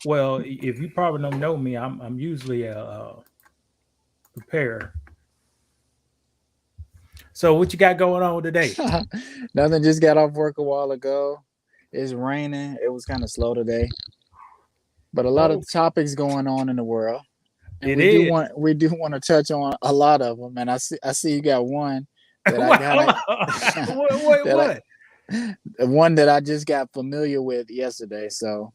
Well, if you probably don't know me, I'm usually a preparer. So what you got going on today? Nothing. Just got off work a while ago. It's raining. It was kind of slow today, but a lot of Oh, topics going on in the world, and it is. we do want to touch on a lot of them. And I see you got one that I Well, got hold on. that What? one that I just got familiar with yesterday. So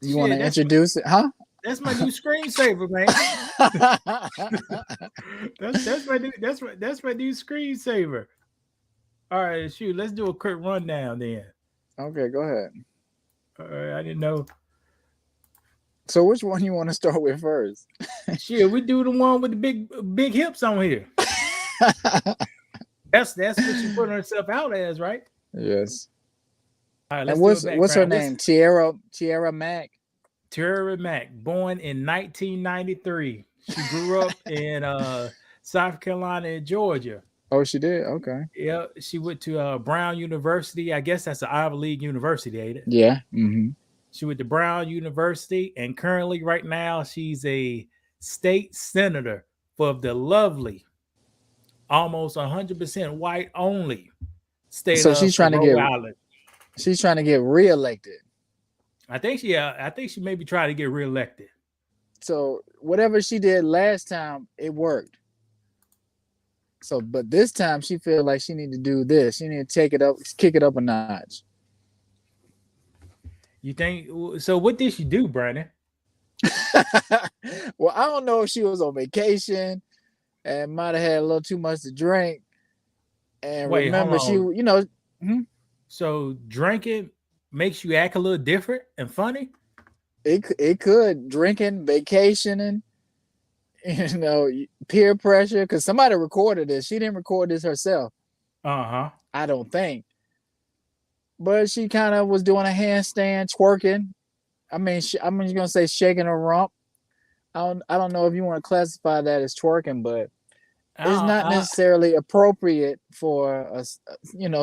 you want Shit, to introduce it, huh? that's my new screensaver, man. That's my new screensaver. All right, shoot, let's do a quick rundown then. Okay, go ahead. All right, I didn't know. So which one you want to start with first? Shit, we do the one with the big hips on here. That's what she put herself out as, right? Yes. All right, And let's do a what's her background. What's name? Tierra Mac. Terry Mack, born in 1993. She grew up in South Carolina and Georgia. Oh, she did. Okay. Yeah, she went to Brown University. I guess that's an Ivy League university, ain't it? Yeah. Mm-hmm. She went to Brown University, and currently, right now, she's a state senator for the lovely, almost 100% white only state So of Rhode Island. she's trying to get reelected. I think she maybe tried to get reelected. So whatever she did last time, it worked. So, but this time she feel like she need to do this. She need to take it up, kick it up a notch. You think so? What did she do, Brandon? Well, I don't know if she was on vacation and might have had a little too much to drink. And Wait, hold remember, on. hmm, So drinking makes you act a little different and funny? it could drinking, vacationing, peer pressure. Because somebody recorded this. She didn't record this herself. Uh-huh. I don't think. But she kind of was doing a handstand, twerking. I mean, I'm just gonna say shaking her rump. I don't know if you want to classify that as twerking, but it's not Uh, necessarily appropriate for us,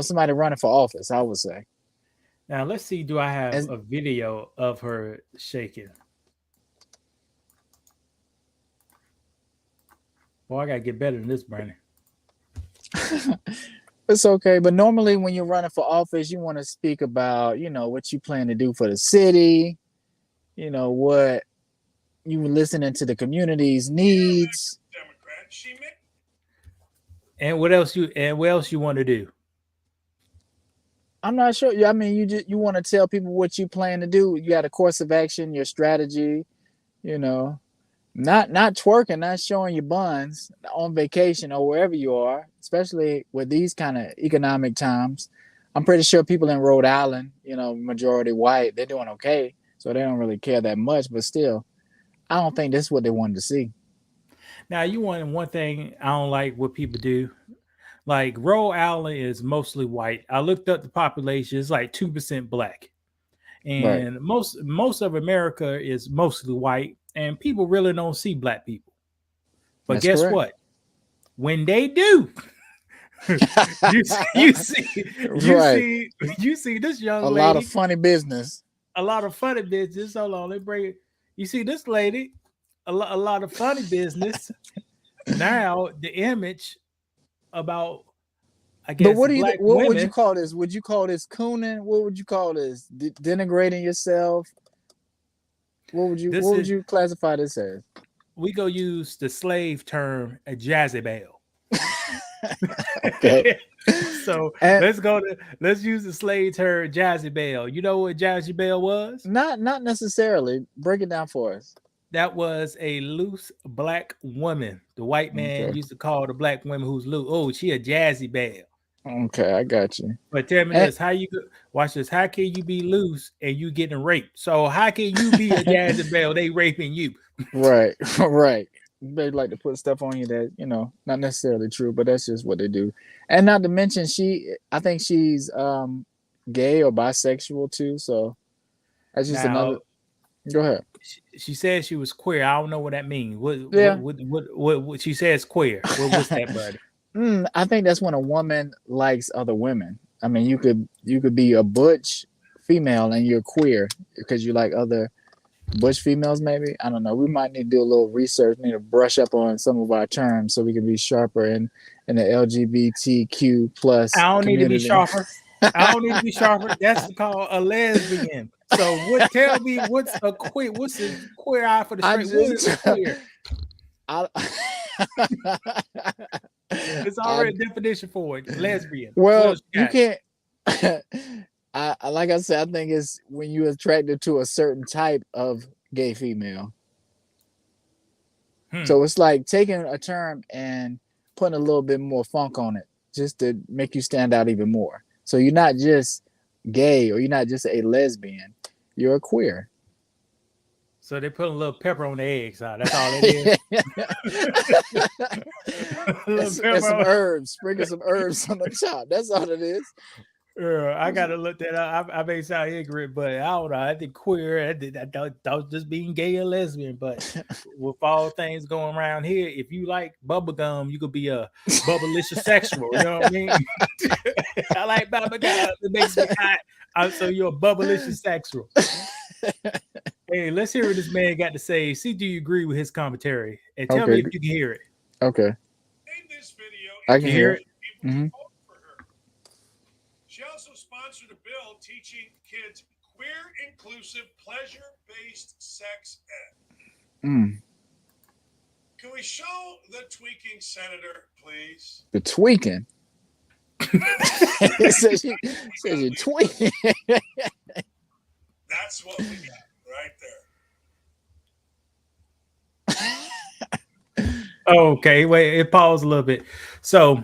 somebody running for office. I would say. Now let's see. Do I have As a video of her shaking? Boy, I gotta get better than this, Brandon. It's okay, but normally when you're running for office, you want to speak about, what you plan to do for the city, what you were listening to the community's needs. And what else you want to do? I'm not sure. I mean, you want to tell people what you plan to do. You got a course of action, your strategy, you know, not twerking, not showing your buns on vacation or wherever you are, especially with these kind of economic times. I'm pretty sure people in Rhode Island, majority white, they're doing okay, so they don't really care that much. But still, I don't think this is what they wanted to see. Now you want one thing I don't like what people do. Like Rhode Island is mostly white. I looked up the population; it's like 2% black, Right. and most of America is mostly white, and people really don't see black people. But That's guess correct. what? When they do, you see you Right. see you see this young A lot of lady funny business. a lot of funny business. Hold on, let bring it. You see this lady a lot of funny business. Now the image about I But guess black what would you women. call this? Would you call this cooning? What would you call this? Denigrating yourself? This What would is you classify this as? we go use the slave term a Jezebel. Okay. So And let's use the slave term Jezebel. You know what Jezebel was? not necessarily. Break it down for us. That was a loose black woman. The white man Okay. used to call the black woman who's loose. Oh, she a jazzy belle. Okay, I got you. But tell me And this: watch this? How can you be loose and you getting raped? So how can you be a jazzy belle? They raping you. right, right. They like to put stuff on you that, not necessarily true, but that's just what they do. And not to mention I think she's gay or bisexual too, so that's just another. Now Go ahead. she said she was queer. I don't know what that means. Yeah. What she says queer? What's that, buddy? I think that's when a woman likes other women. I mean, you could be a butch female and you're queer because you like other Bush females, maybe. I don't know. We might need to do a little research. Need to brush up on some of our terms so we can be sharper in the LGBTQ plus I don't need to be community. sharper. I don't need to be sharper. That's called a lesbian. So what? Tell me what's a queer? What's a queer eye for the I straight? What is just, queer? I, It's already a definition for it. Lesbian. What well, else you you got? can't. Like I said, I think it's when you're attracted to a certain type of gay female. So it's like taking a term and putting a little bit more funk on it, just to make you stand out even more. So you're not just gay or you're not just a lesbian. You're a queer. So they put a little pepper on the eggs. That's all it is. A little and pepper some on- herbs. Sprinkle some herbs on the top. That's all it is. I gotta look that up. I may sound ignorant, but I don't know. I think queer. I thought just being gay or lesbian. But with all things going around here, if you like bubblegum, you could be a bubblicious sexual. You know what I mean? I like bubblegum. It makes me hot. So you're a bubblicious sexual. Hey, let's hear what this man got to say. See, do you agree with his commentary? And tell me if you can hear it. Okay. In this video, I can hear it. people Mhm. to vote for her. She also sponsored a bill teaching kids queer, inclusive, pleasure-based sex ed. Mm. Can we show the tweaking senator, please? The tweaking. It says you're tweaking. That's what we got right there. Okay, wait, it paused a little bit. So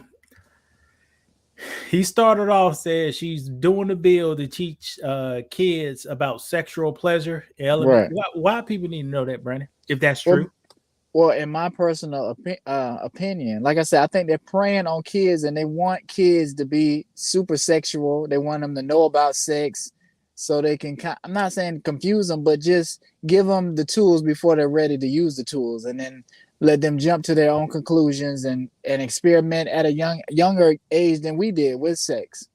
he started off saying she's doing a bill to teach kids about sexual pleasure. Right. Why people need to know that, Brandon? If that's Well, true. Well, in my personal opinion, like I said, I think they're preying on kids and they want kids to be super sexual. They want them to know about sex so they can, I'm not saying confuse them, but just give them the tools before they're ready to use the tools, and then let them jump to their own conclusions and experiment at a younger age than we did with sex.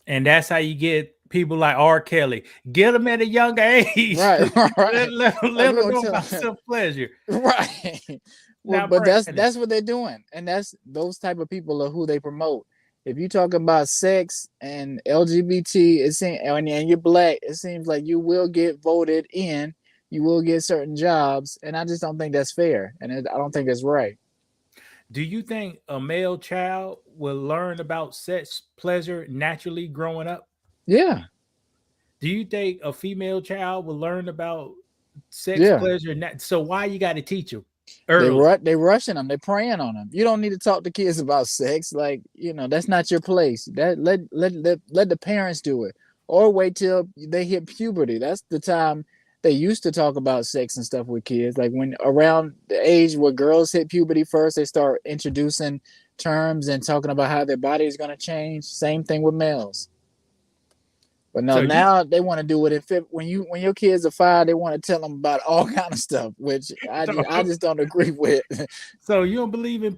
And that's how you get people like R. Kelly. Get them at a younger age. Right. Let them know about self-pleasure. Right. Well, Now, but Brandon, that's what they're doing. And that's those type of people are who they promote. If you talk about sex and LGBT, it seems, and you're black, it seems like you will get voted in, you will get certain jobs, and I just don't think that's fair, and I don't think it's right. do you think a male child will learn about sex pleasure naturally growing up? Yeah. Do you think a female child will learn about sex Yeah. pleasure? So why you got to teach them They early? they rushing them, they preying on them. You don't need to talk to kids about sex, like, that's not your place. That let the parents do it, or wait till they hit puberty. That's the time they used to talk about sex and stuff with kids. Like when around the age where girls hit puberty first, they start introducing terms and talking about how their body is going to change. Same thing with males. But no, So now they want to do it. When your kids are 5, they want to tell them about all kind of stuff, which I just don't agree with. So you don't believe in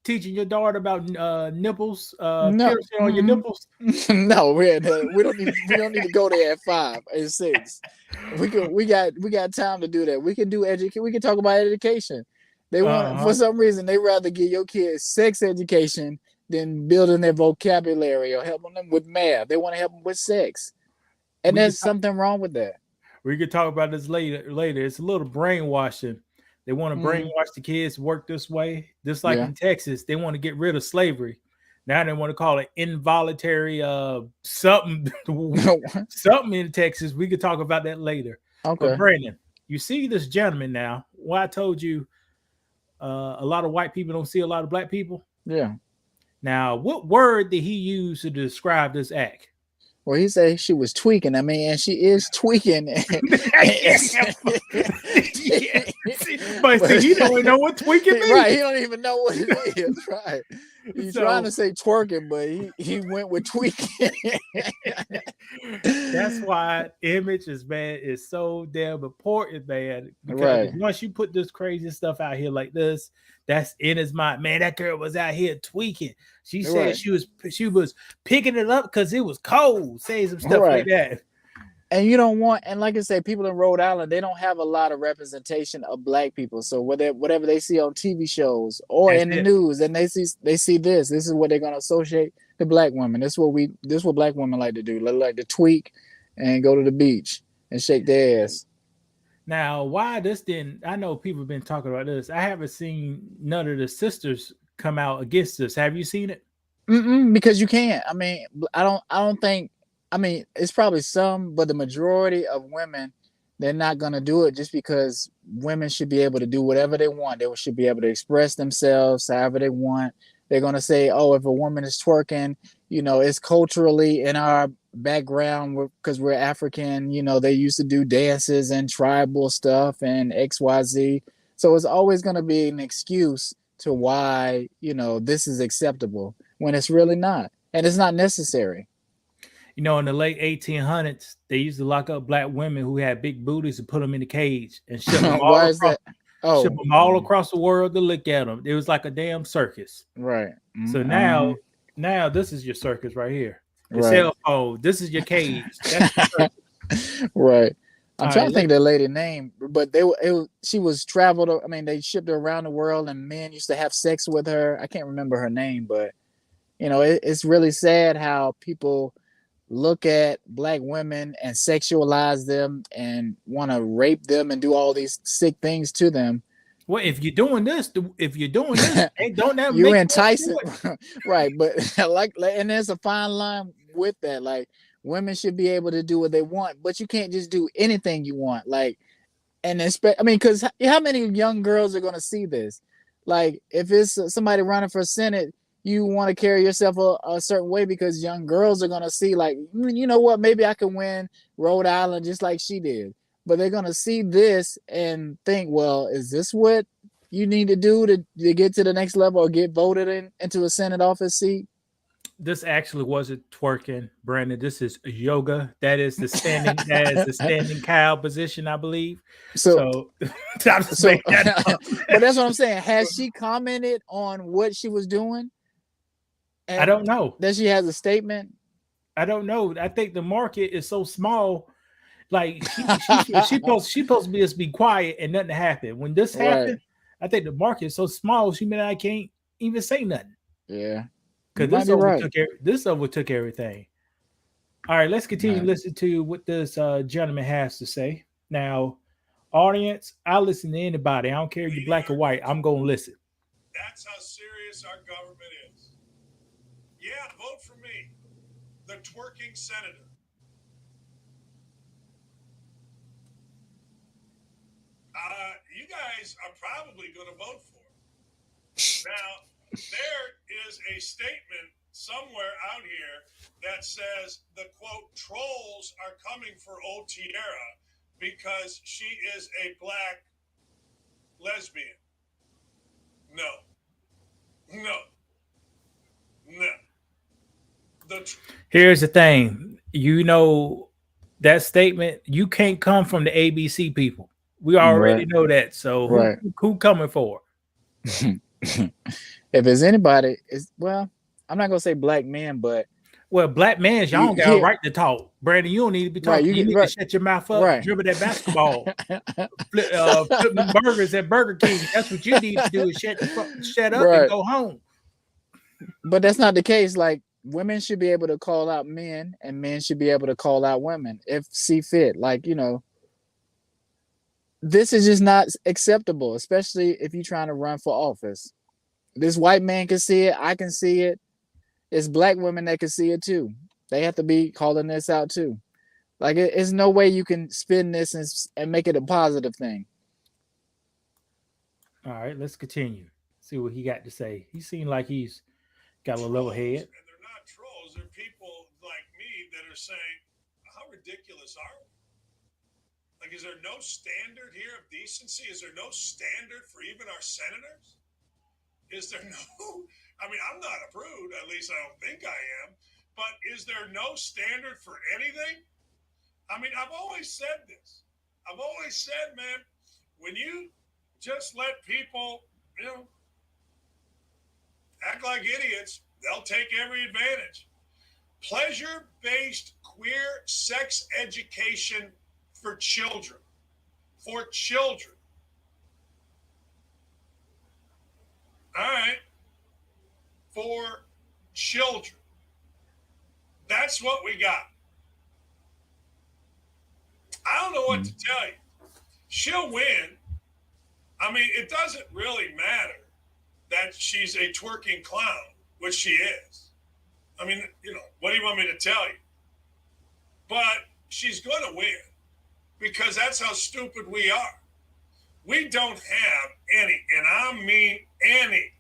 teaching your daughter about nipples, No. piercing on your nipples? No, we don't need to go there at 5 and 6. We got time to do that. We can do we can talk about education. They want for some reason they rather give your kids sex education than building their vocabulary or helping them with math. They want to help them with sex, and there's something wrong with that. We could talk about this later. It's a little brainwashing. They want to brainwash the kids to work this way. Just like in Texas, they want to get rid of slavery. Now they want to call it involuntary something in Texas. We could talk about that later. Okay. But Brandon, you see this gentleman now. Well, I told you a lot of white people don't see a lot of black people. Yeah. Now, what word did he use to describe this act? Well, he said she was tweaking. I mean, and she is tweaking. But see, he don't even know what tweaking means. Right, he don't even know what it is. Right. He's trying to say twerking, but he went with tweaking. That's why image is so damn important, man. Because once you put this crazy stuff out here like this, that's in his mind. Man, that girl was out here tweaking. She said she was picking it up because it was cold. Saying some stuff like that. And you don't want, and like I say, people in Rhode Island, they don't have a lot of representation of black people. So whatever they see on TV shows or That's in the it. news, and they see this is what they're gonna associate the black women. This is what black women like to do. They like to tweak and go to the beach and shake their ass. Now, why this didn't? I know people have been talking about this. I haven't seen none of the sisters come out against this. Have you seen it? Because you can't. I mean, I don't think. I mean, it's probably some, but the majority of women, they're not gonna do it just because women should be able to do whatever they want. They should be able to express themselves however they want. They're gonna say, "Oh, if a woman is twerking, it's culturally in our background because we're African. They used to do dances and tribal stuff and XYZ. So it's always gonna be an excuse to why this is acceptable when it's really not, and it's not necessary. In the late 1800s, they used to lock up black women who had big booties and put them in a cage and Why is that? ship Oh, them all across the world to look at them. It was like a damn circus. right. So now this is your circus right here. Your Right. cell phone. This is your cage. That's your circus. Right. I'm All trying right, to think of the lady name, but she was traveled. I mean, they shipped her around the world, and men used to have sex with her. I can't remember her name, but it's really sad how people look at black women and sexualize them and want to rape them and do all these sick things to them. well, if you're doing this, don't that You make entice sense it, to it? right? But and there's a fine line with that. Like, women should be able to do what they want, but you can't just do anything you want. Like, and I mean, because how many young girls are going to see this? Like, if it's somebody running for Senate, you want to carry yourself a certain way because young girls are going to see, like, you know what, maybe I can win Rhode Island just like she did. But they're going to see this and think, well, is this what you need to do to get to the next level or get voted into a Senate office seat? This actually wasn't twerking, Brandon. This is yoga. That is the standing cow position, I believe. So, So I'm just so, making that up. but that's what I'm saying. Has she commented on what she was doing? I And don't know. that she has a statement? I don't know. I think the market is so small. Like she supposed to just be quiet and nothing happened. When this Right. happened, I think the market is so small. She mean I can't even say nothing Yeah. You because might be right. this overtook everything. All right, let's continue Right. listening to what this gentleman has to say. Now, audience, I listen to anybody. I don't care if you're black or white. I'm gonna listen. That's how serious our government is. Yeah, vote for me, the twerking senator. You guys are probably going to vote for it. Now, there is a statement somewhere out here that says the quote, trolls are coming for old Tierra because she is a black lesbian. No. No. No. Here's the thing. That statement, you can't come from the ABC people. We already Right. know that. So Right. who coming for? If it's anybody, I'm not gonna say black men, but Well, black man, y'all don't got a Yeah. right to talk. Brandon, you don't need to be Right, talking. You need right. to shut your mouth up, Right. dribble that basketball, flip them burgers at Burger King. That's what you need to do is shut up Right. and go home. But that's not the case. Like, women should be able to call out men, and men should be able to call out women if see fit. Like, this is just not acceptable, especially if you're trying to run for office. This white man can see it. I can see it. It's black women that can see it too. They have to be calling this out too. Like, it's no way you can spin this and make it a positive thing. All right, let's continue. See what he got to say. He seemed like he's got a level head. And they're not trolls. They're people like me that are saying, how ridiculous are we? Like, is there no standard here of decency? Is there no standard for even our senators? Is there no, I mean, I'm not a prude, at least I don't think I am, but is there no standard for anything? I mean, I've always said this. I've always said, man, when you just let people, act like idiots, they'll take every advantage. pleasure-based queer sex education for children. For children. All right. For children. That's what we got. I don't know what to tell you. She'll win. I mean, it doesn't really matter that she's a twerking clown, which she is. I mean, what do you want me to tell you? But she's going to win because that's how stupid we are. We don't have any, and I mean any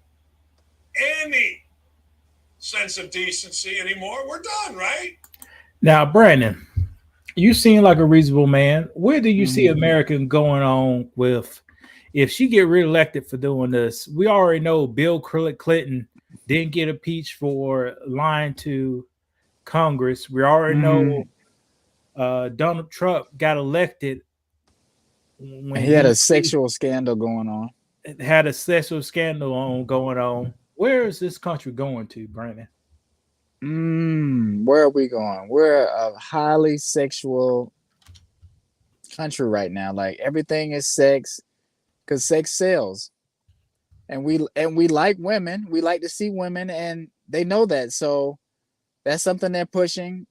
sense of decency anymore. We're done, right? Now, Brandon, you seem like a reasonable man. Where do you see America going on with if she get reelected for doing this? We already know Bill Clinton didn't get impeached for lying to Congress. We already know Donald Trump got elected when he had a sexual scandal going on. Had a sexual scandal going on. Where is this country going to, Brandon? Where are we going? We're a highly sexual country right now. Like everything is sex, because sex sells, and we like women. We like to see women, and they know that. So that's something they're pushing.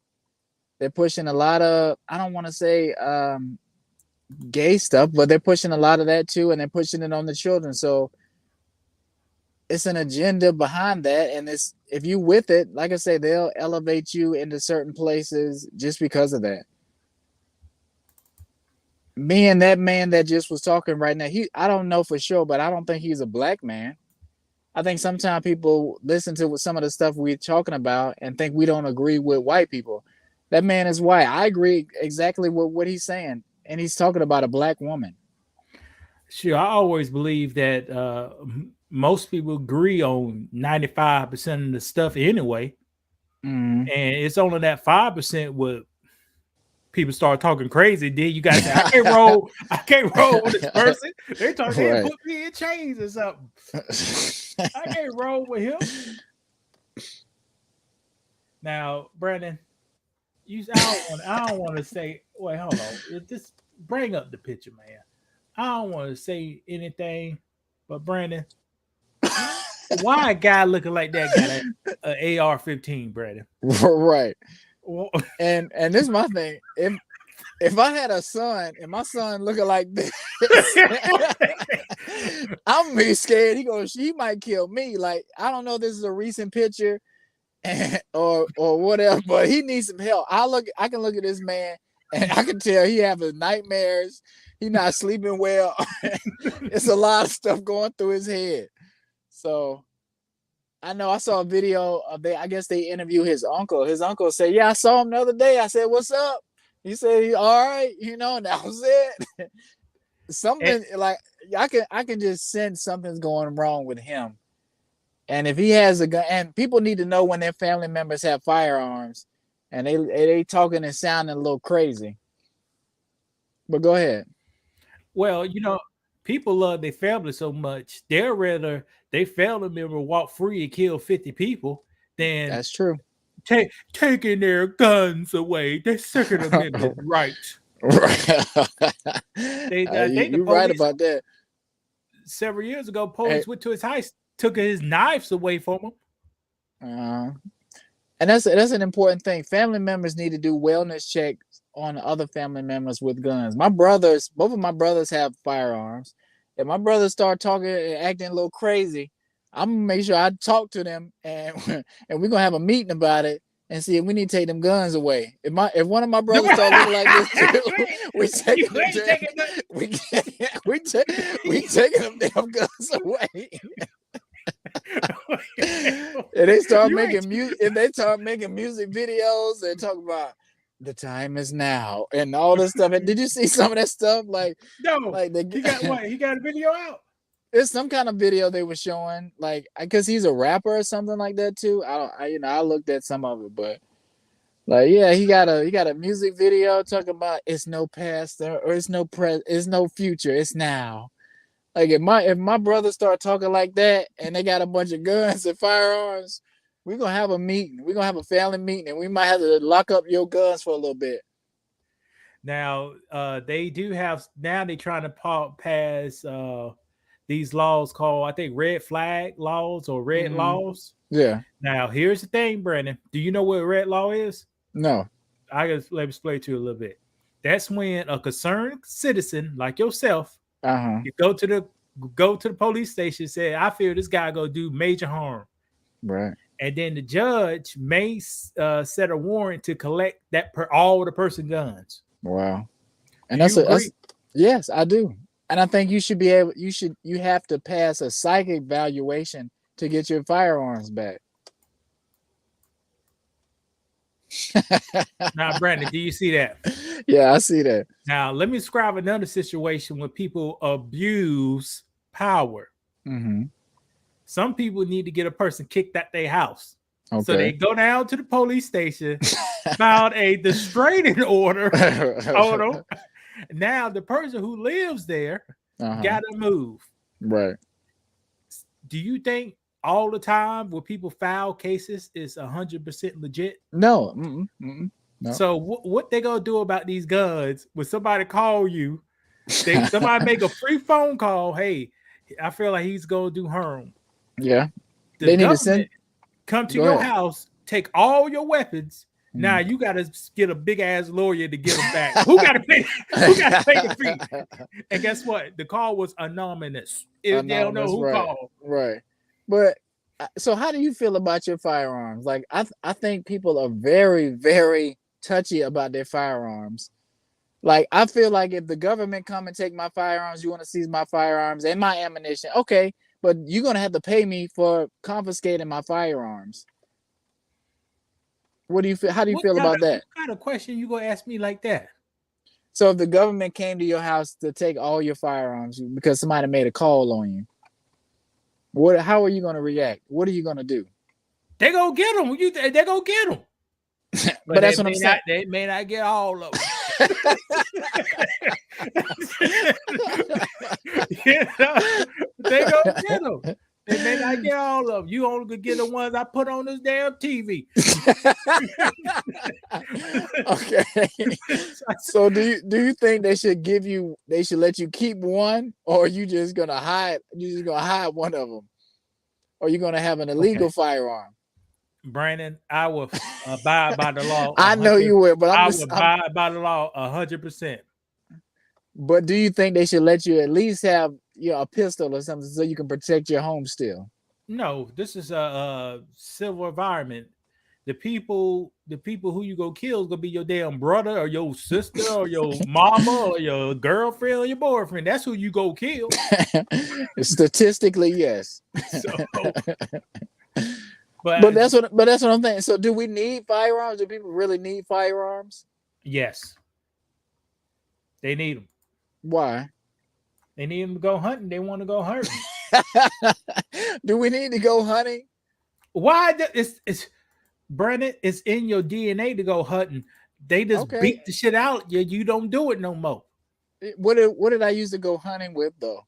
They're pushing a lot of, I don't want to say gay stuff, but they're pushing a lot of that too, and they're pushing it on the children. So it's an agenda behind that, and it's, if you with it, like I say, they'll elevate you into certain places just because of that. Me and that man that just was talking right now, I don't know for sure, but I don't think he's a black man. I think sometimes people listen to some of the stuff we're talking about and think we don't agree with white people. That man is white. I agree exactly with what he's saying, and he's talking about a black woman. Sure, I always believe that most people agree on 95% of the stuff anyway. And it's only that 5% where people start talking crazy. Then you got to say, I can't roll with this person. They're talking, they put me in chains or something. I can't roll with him. Now, Brandon, I don't want to say, wait, hold on. Just bring up the picture, man. I don't want to say anything, but Brandon, why a guy looking like that got an AR-15, Brandon? Right. Well, and this is my thing. If I had a son and my son looking like this, I'm be scared. He might kill me. Like, I don't know if this is a recent picture or whatever, but he needs some help. I can look at this man and I can tell he having nightmares. He's not sleeping well. It's a lot of stuff going through his head. So I know I saw a video of I guess they interviewed his uncle. His uncle said, yeah, I saw him the other day. I said, what's up? He said, he all right, and that was it. Something like I can just sense something's going wrong with him. And if he has a gun, and people need to know when their family members have firearms and they talking and sounding a little crazy. But go ahead. Well, people love their family so much, they'd rather their family member walk free and kill 50 people than that's true. Taking their guns away. They're Second Amendment rights. Right. You're right about that. Several years ago, police went to his house, took his knives away from him. And that's an important thing. Family members need to do wellness checks on other family members with guns. Both of my brothers have firearms. If my brothers start talking and acting a little crazy, I'm gonna make sure I talk to them and we're gonna have a meeting about it and see if we need to take them guns away. If one of my brothers start looking like this too, we taking them damn guns away. And they start making music. If they start making music videos and talk about the time is now and all this stuff. And did you see some of that stuff? Like, no, like he got a video out. There's some kind of video they were showing, like, because he's a rapper or something like that too. I looked at some of it, but like, yeah, he got a music video talking about it's no past or it's no future, it's now. Like if my brothers start talking like that and they got a bunch of guns and firearms, We're gonna have a meeting. We're gonna have a family meeting, and we might have to lock up your guns for a little bit. Now, they do have now they're trying to pass these laws called, I think, red flag laws or red Mhm. laws. Yeah. Now, here's the thing, Brandon. Do you know what a red law is? No. I guess let me explain to you a little bit. That's when a concerned citizen like yourself, you go to the police station, say, I feel this guy gonna do major harm. Right. And then the judge may set a warrant to collect all the person guns. Wow. And Do you agree? yes, I do. And I think you have to pass a psychic evaluation to get your firearms back. Now, Brandon, do you see that? Yeah, I see that. Now, let me describe another situation where people abuse power. Mm-hmm. Some people need to get a person kicked out their house. Okay. So they go down to the police station, filed a restraining order on them. Now the person who lives there got to move. Right. Do you think all the time when people file cases is 100% legit? No. Mm-mm. Mm-mm. No. So what they gonna do about these guns when somebody call you? Somebody make a free phone call. Hey, I feel like he's gonna do harm. Yeah. They need to come to your house, take all your weapons. Now you gotta get a big ass lawyer to get them back. Who gotta pay the fee? And guess what? The call was anonymous. They don't know who called. Right. But so how do you feel about your firearms? Like I think people are very, very touchy about their firearms. Like I feel like if the government come and take my firearms, you want to seize my firearms and my ammunition, okay, but you're gonna have to pay me for confiscating my firearms. What do you feel? How do you feel about that? What kind of question you gonna ask me like that? So if the government came to your house to take all your firearms because somebody made a call on you, how are you gonna react? What are you gonna do? They go get them. They go get them. But that's what I'm saying. They may not get all of them. They go get them. They may not get all of them. You only could get the ones I put on this damn TV. Okay. So do you think they should let you keep one, or are you just gonna hide? You just gonna hide one of them, or you gonna have an illegal firearm? Brandon, I will abide by the law. I know you will, but I will abide by the law 100%. But do you think they should let you at least have a pistol or something so you can protect your home still? No, this is a civil environment. The people who you go kill is gonna be your damn brother or your sister or your mama or your girlfriend or your boyfriend. That's who you go kill. Statistically, yes. But that's what I'm thinking. So do we need firearms? Do people really need firearms? Yes. They need them. Why? They need them to go hunting. They want to go hunting. Do we need to go hunting? Why? It's Brandon, it's in your DNA to go hunting. They just beat the shit out. You don't do it no more. What did I used to go hunting with though?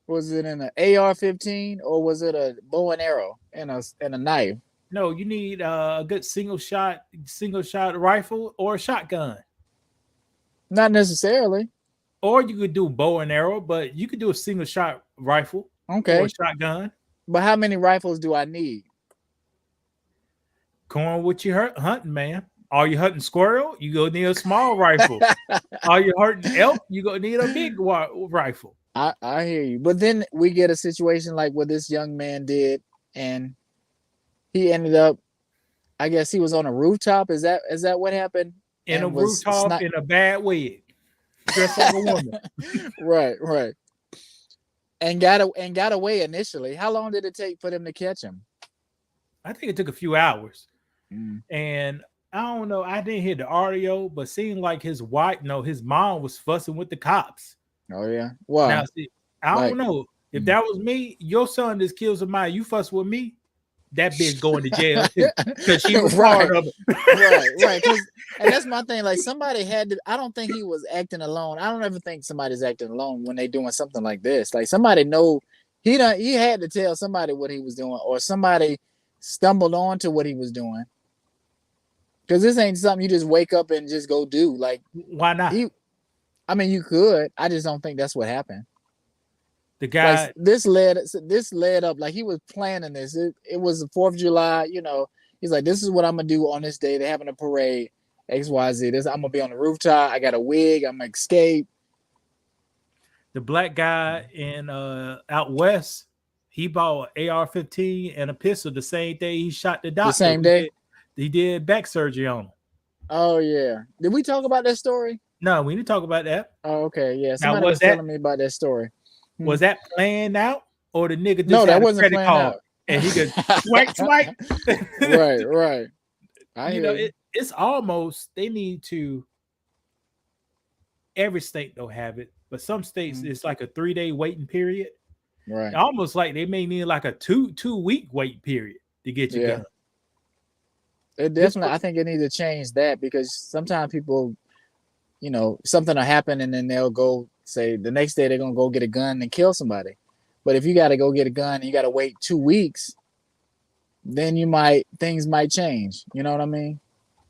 Was it an AR-15 or was it a bow and arrow and a knife? No, you need a good single shot rifle or a shotgun. Not necessarily. Or you could do bow and arrow, but you could do a single shot rifle. Okay. Or a shotgun. But how many rifles do I need? Come on, what you hunting, man? Are you hunting squirrel? You gonna need a small rifle. Are you hunting elk? You gonna need a big rifle. I hear you, but then we get a situation like what this young man did, and he ended up, I guess he was on a rooftop. Is that what happened? In a rooftop in a bad wig, dressed like a woman. Right. And got away initially. How long did it take for them to catch him? I think it took a few hours, and I don't know. I didn't hear the audio, but seemed like his mom was fussing with the cops. Oh yeah. Wow. Now, see, I don't know if that was me. Your son just kills somebody. You fuss with me, that bitch going to jail because she was part of it. Right. And that's my thing. Like somebody had to. I don't think he was acting alone. I don't ever think somebody's acting alone when they doing something like this. Like somebody know he had to tell somebody what he was doing, or somebody stumbled onto what he was doing. Because this ain't something you just wake up and just go do. Like, Why not? you could. I just don't think that's what happened. The guy, Like, this led up. Like, he was planning this. It was the 4th of July. You know, he's like, this is what I'm gonna do on this day. They're having a parade. XYZ. This I'm gonna be on the rooftop. I got a wig. I'm gonna escape. the black guy in out west, he bought an AR-15 and a pistol the same day he shot the doctor. The same day. He did back surgery on him. Oh yeah. Did we talk about that story? No, we didn't talk about that. Oh, okay. Yeah. Now, Somebody was telling me about that story. Was that planned out, or the nigga just No, had that a wasn't credit planned card out. and he could swipe? Right. You know, it's almost, they need to. Every state don't have it, but some states it's like a 3-day waiting period. Right. Almost like they may need like a two-week wait period to get you done. It definitely, I think it needs to change that, because sometimes people, you know, something will happen and then they'll go say the next day they're gonna go get a gun and kill somebody. But if you got to go get a gun and you got to wait 2 weeks, then things might change. You know what I mean?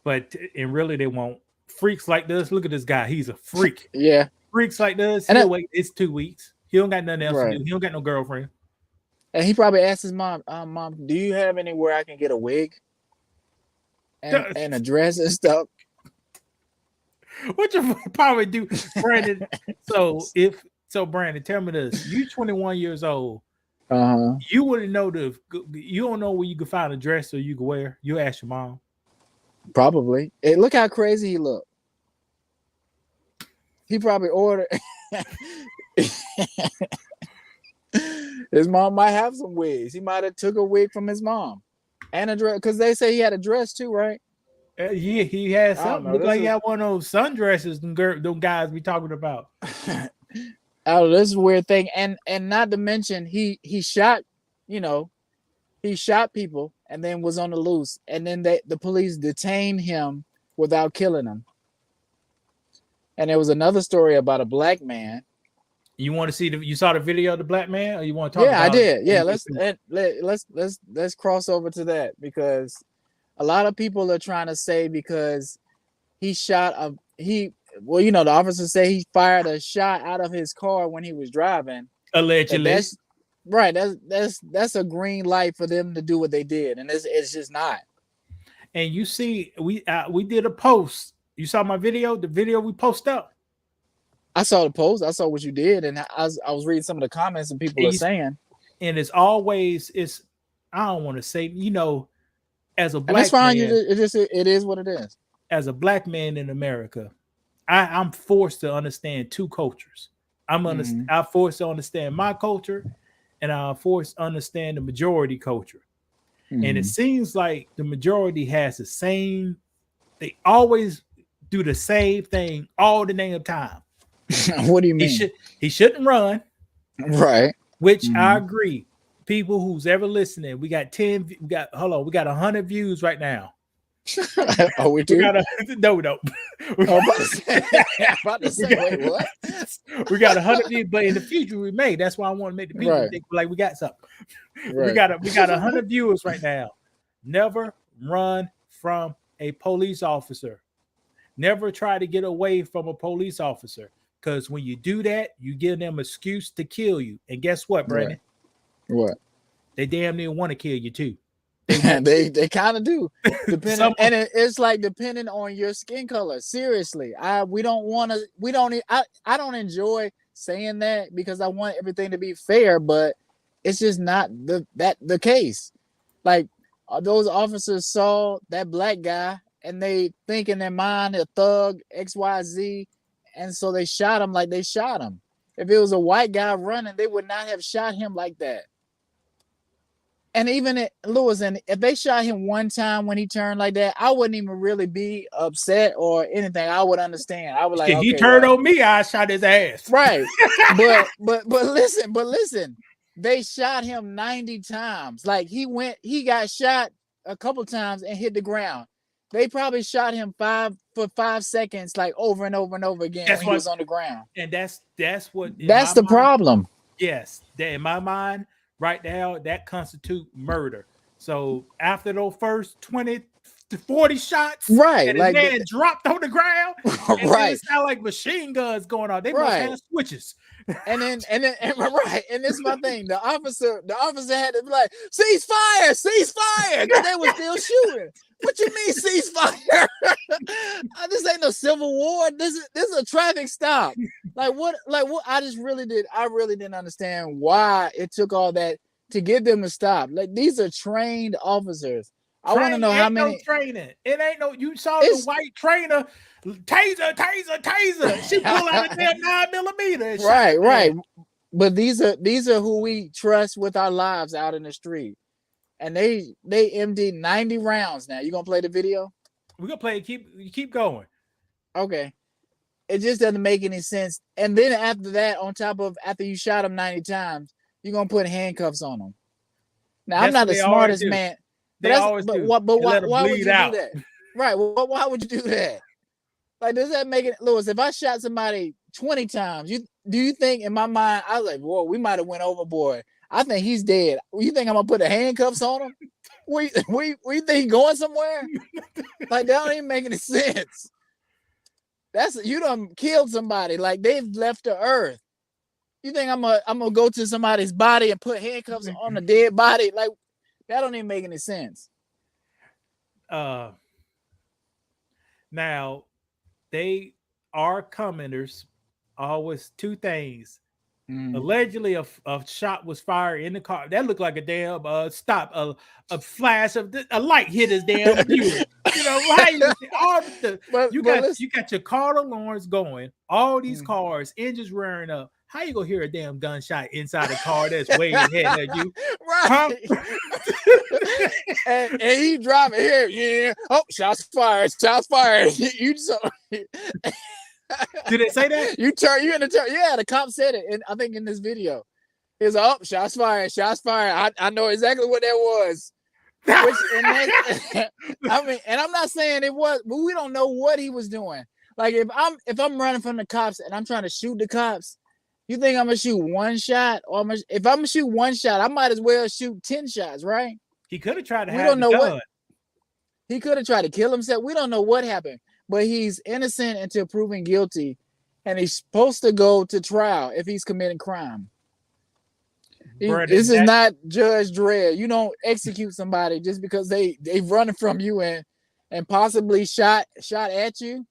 But and really, they won't. Freaks like this. Look at this guy. He's a freak. Yeah. Freaks like this. And He'll wait. It's 2 weeks. He don't got nothing else Right. to do. He don't got no girlfriend. And he probably asked his mom, "Mom, do you have anywhere I can get a wig and a dress and stuff?" What you probably do, Brandon? So Brandon, tell me this: you 21 years old. You wouldn't know you don't know where you could find a dress or you could wear. You ask your mom. Probably. Hey, look how crazy he looked. He probably ordered. His mom might have some wigs. He might have took a wig from his mom and a dress, because they say he had a dress too, right? Yeah, he had I don't something. know. Look like he had one of those sundresses. Them guys we talking about. Oh, this is a weird thing, and not to mention he shot, he shot people and then was on the loose, and then the police detained him without killing him. And there was another story about a black man. You want to see you saw the video of the black man, or you want to talk? Yeah, about I did. Yeah, it? let's cross over to that, because a lot of people are trying to say because he shot the officers say he fired a shot out of his car when he was driving. Allegedly. That's right. That's a green light for them to do what they did, and it's just not. And you see, we did a post. You saw my video, the video we posted up. I saw the post. I saw what you did, and I was reading some of the comments and people are saying. And I don't want to say, as a black and that's fine. man, it is what it is. As a black man in America, I'm forced to understand two cultures. I'm forced to understand my culture, and I'm forced to understand the majority culture. And it seems like the majority has the same. They always do the same thing all the damn time. What do you mean? He shouldn't run. Right. Which I agree. People who's ever listening, we got 100 views right now. Oh, we do? No. About to say, wait, what? We got 100 views, but in the future we may. That's why I want to make the people think like we got something. Right. We got 100 viewers right now. Never run from a police officer. Never try to get away from a police officer, because when you do that, you give them an excuse to kill you. And guess what, Brandon? What? They damn near want to kill you too. They kind of do. It's like depending on your skin color. Seriously, I don't enjoy saying that, because I want everything to be fair, but it's just not the case. Like, those officers saw that black guy and they think in their mind a thug XYZ, and so they shot him like they shot him. If it was a white guy running, they would not have shot him like that. And even Lewis, and if they shot him one time when he turned like that, I wouldn't even really be upset or anything. I would understand. I would like, he turned on me, I shot his ass. Right. but listen, they shot him 90 times. Like, he got shot a couple times and hit the ground. They probably shot him for 5 seconds, like over and over and over again when he was on the ground. And that's the problem. Yes, that in my mind right now, that constitutes murder. So after those first 20 to 40 shots, Right, and the like man dropped on the ground, and then right, it sounded like machine guns going on. They must right. have switches. And then right, and this is my thing. The officer had to be like, cease fire, because they were still shooting. What you mean cease fire? This ain't no civil war. This is a traffic stop. Like what? I really didn't understand why it took all that to get them to stop. Like these are trained officers. I want to know how many. No training. It ain't no. You saw the white trainer, taser. She pulled out a damn 9mm. Right. But these are who we trust with our lives out in the street, and they MD 90 rounds. Now you gonna play the video? We're gonna play it. Keep going. Okay. It just doesn't make any sense. And then after that, on top of after you shot him 90 times, you're gonna put handcuffs on him. Now I'm not the smartest man. Why would you do that? Right. Well, why would you do that? Like, does that make it, Lewis? If I shot somebody 20 times, do you think in my mind I was like, whoa, we might have went overboard? I think he's dead. You think I'm gonna put the handcuffs on him? We think he's going somewhere? Like that don't even make any sense. You done killed somebody. Like they've left the earth. You think I'm gonna go to somebody's body and put handcuffs on the dead body? Like that don't even make any sense. Now they are commenters. Always two things. Allegedly, a shot was fired in the car. That looked like a damn stop. A flash of a light hit his damn view. You know, you got your car alarms going. All these cars, engines rearing up. How you gonna hear a damn gunshot inside a car that's way ahead of you? Right. Huh? and he driving here. Yeah. Oh, shots fired. You so. Did it say that? You in the turn. Yeah, the cop said it, and I think in this video, he's shots fired. I know exactly what that was. I mean, and I'm not saying it was, but we don't know what he was doing. Like if I'm running from the cops and I'm trying to shoot the cops, you think I'm gonna shoot one shot, or if I'm gonna shoot one shot, I might as well shoot 10 shots, right? He could have tried to. We don't know what. He could have tried to kill himself. We don't know what happened. But he's innocent until proven guilty, and he's supposed to go to trial if he's committing crime. This is not Judge Dredd. You don't execute somebody just because they've running from you and possibly shot at you.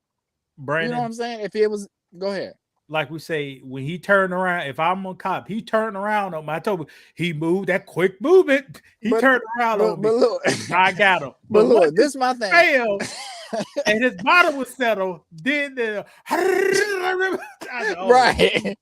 Brandon, you know what I'm saying? If it was, go ahead. Like we say, when he turned around, if I'm a cop, he turned around on me. I told him he moved that quick movement. He turned around on me. Look, I got him. But look, this is my thing. Failed, and his bottom was settled. Then the right.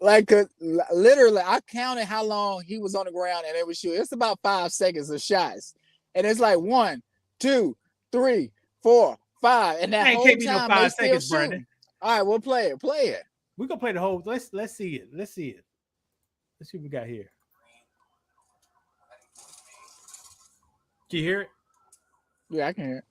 Like literally, I counted how long he was on the ground, and it was shooting. It's about 5 seconds of shots, and it's like 1, 2, 3, 4, 5, and that whole time they still shooting. Brandon. All right, we'll play it. We're gonna play the whole. Let's see it. Let's see what we got here. Can you hear it? Yeah, I can hear it.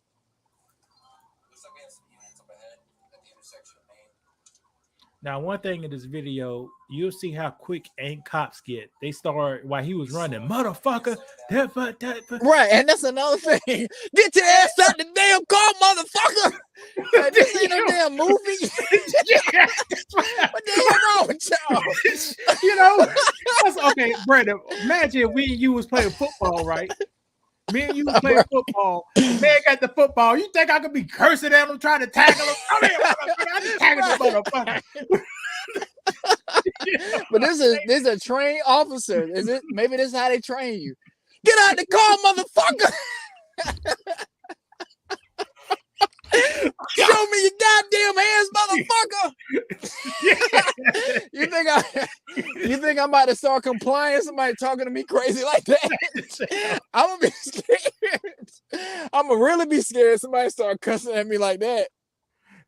Now, one thing in this video, you'll see how quick cops get. They start while he was running, motherfucker. Right, and that's another thing. Get your ass out the damn car, motherfucker. This ain't no damn movie. What the hell wrong with y'all? You know, okay, Brandon. Imagine if we and you was playing football, right? Me and you was playing football. Man got the football. You think I could be cursing at him, trying to tackle him? I just tackle the motherfucker. But this is a trained officer. Is it? Maybe this is how they train you. Get out the car, motherfucker. Show me your goddamn hands, motherfucker. You think I'm about to start complying? Somebody talking to me crazy like that? I'm gonna be scared. I'm gonna really be scared. Somebody start cussing at me like that.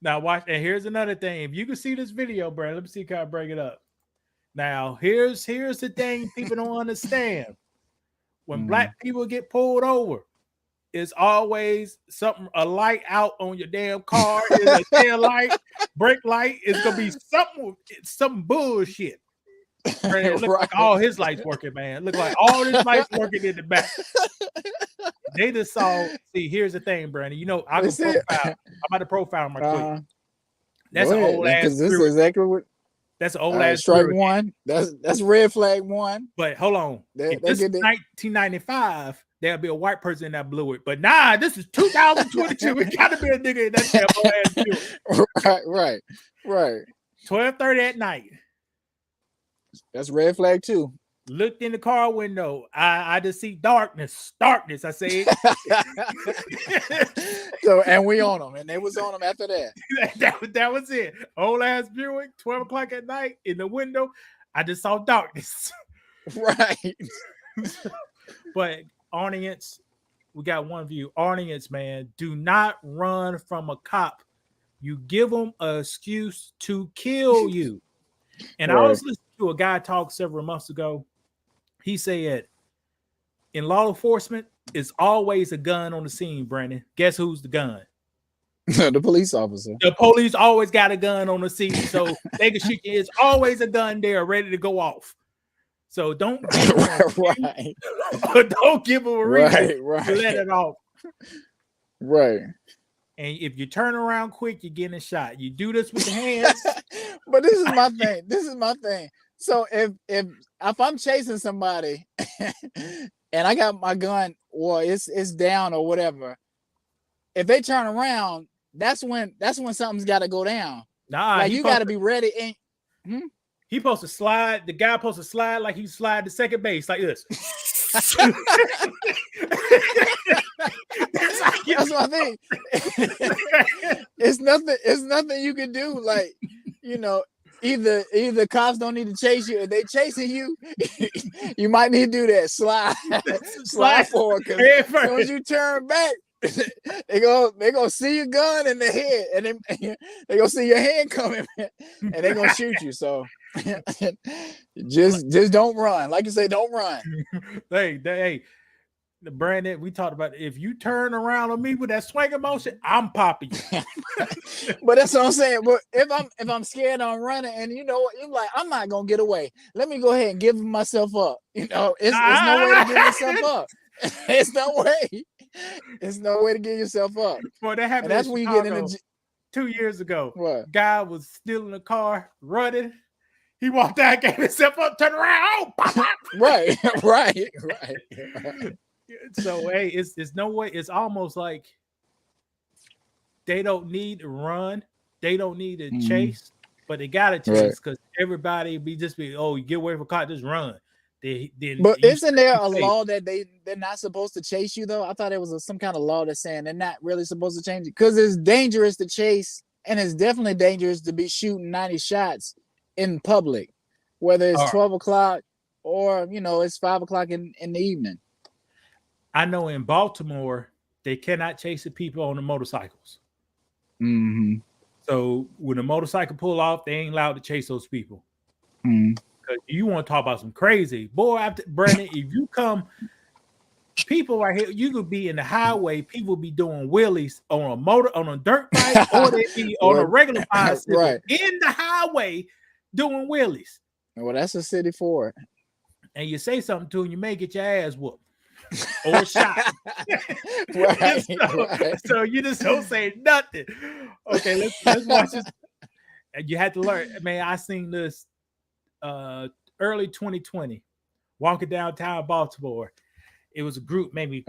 Now watch, and here's another thing. If you can see this video, Brad, let me see how I break it up. Now here's the thing people don't understand. When black people get pulled over, it's always a light out on your damn car. It's a tail light, brake light. It's gonna be some bullshit. Brandon, it looked like all his lights working, man. Look like all his lights working in the back. They just saw. See, here's the thing, Brandon. You know, I'm about to profile my quick. That's an old ass. Because this is exactly what. That's an old ass. Strike one. That's red flag one. But hold on. If this is 1995, there'll be a white person that blew it. But nah, this is 2022. It gotta be a nigga in that old ass Right. 12:30 at night. That's red flag too. Looked in the car window. I just see darkness. I said. So, and we on them, and they was on them after that. that was it. Old ass Buick, 12 o'clock at night in the window. I just saw darkness. Right. But audience, we got one view. Audience, man, do not run from a cop. You give them an excuse to kill you. And I was listening to a guy talk several months ago. He said, in law enforcement, it's always a gun on the scene, Brandon. Guess who's the gun? The police officer. The police always got a gun on the scene, so they can shoot you. It's always a gun there ready to go off. So don't give them don't give them a reason to let it off. Right. And if you turn around quick, you're getting a shot. You do this with your hands. But this is my thing. So if I'm chasing somebody and I got my gun or it's down or whatever, if they turn around, that's when something's got to go down. Nah, like you got to be ready. He supposed to slide. The guy supposed to slide like he slide to second base like this. That's my thing. It's nothing you can do. Like, you know, either cops don't need to chase you. If they chasing you, you might need to do that. Slide forward. As soon as you turn back, they gonna see your gun in the head, and then they gonna see your hand coming, and they gonna shoot you. So just don't run. Like you say, don't run. Hey, Brandon, we talked about if you turn around on me with that swinging motion, I'm popping you. But that's what I'm saying. But if I'm scared, I'm running, and you know what, you're like, I'm not gonna get away. Let me go ahead and give myself up. You know, it's no way to give yourself up. It's no way. It's no way to give yourself up. Boy, that happened. And that's when you get in 2 years ago. What? Guy was still in the car running. He walked out, gave himself up, turned around. Oh, pop, pop. Right. So hey, it's no way. It's almost like they don't need to run, they don't need to chase, but they gotta chase because everybody be oh, you get away from a car, just run. But isn't there a law that they're not supposed to chase you though? I thought it was some kind of law that's saying they're not really supposed to change it because it's dangerous to chase, and it's definitely dangerous to be shooting 90 shots in public, whether it's 12 o'clock or it's 5 o'clock in the evening. I know in Baltimore they cannot chase the people on the motorcycles. Mm-hmm. So when a motorcycle pull off, they ain't allowed to chase those people. Mm-hmm. Because you want to talk about some crazy boy. After Brandon, if you come, people right here, you could be in the highway. People be doing wheelies on a dirt bike, or they be on a regular bicycle in the highway doing wheelies. Well, that's a city for it. And you say something to them, you may get your ass whooped or shot. So you just don't say nothing. Okay, let's watch this. And you had to learn, man. I seen this early 2020 walking downtown Baltimore. It was a group, maybe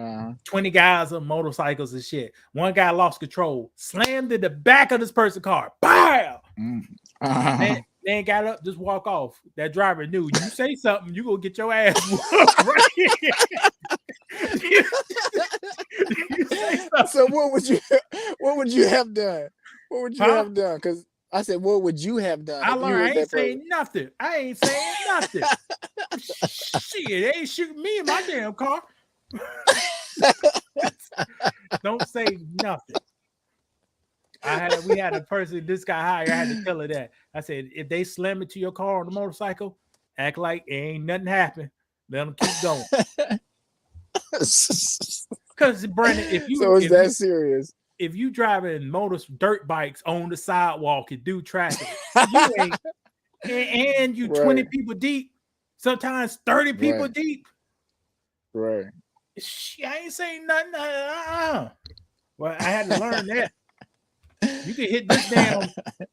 20 guys on motorcycles and shit. One guy lost control, slammed in the back of this person's car. Bam! Then got up, just walk off. That driver knew you say something, you gonna get your ass whooped right here. So what would you have done? What would you have done? Because I said, what would you have done? I ain't saying nothing. I ain't saying nothing. Shit, they ain't shooting me in my damn car. Don't say nothing. We had a person, this guy hired, I had to tell her that. I said, if they slam it to your car on the motorcycle, act like ain't nothing happened. Let them keep going. Because Brandon, it's that serious. If you driving dirt bikes on the sidewalk and do traffic, and you 20 people deep, sometimes 30 people deep. Right. I ain't saying nothing. Well, I had to learn that. You can hit this damn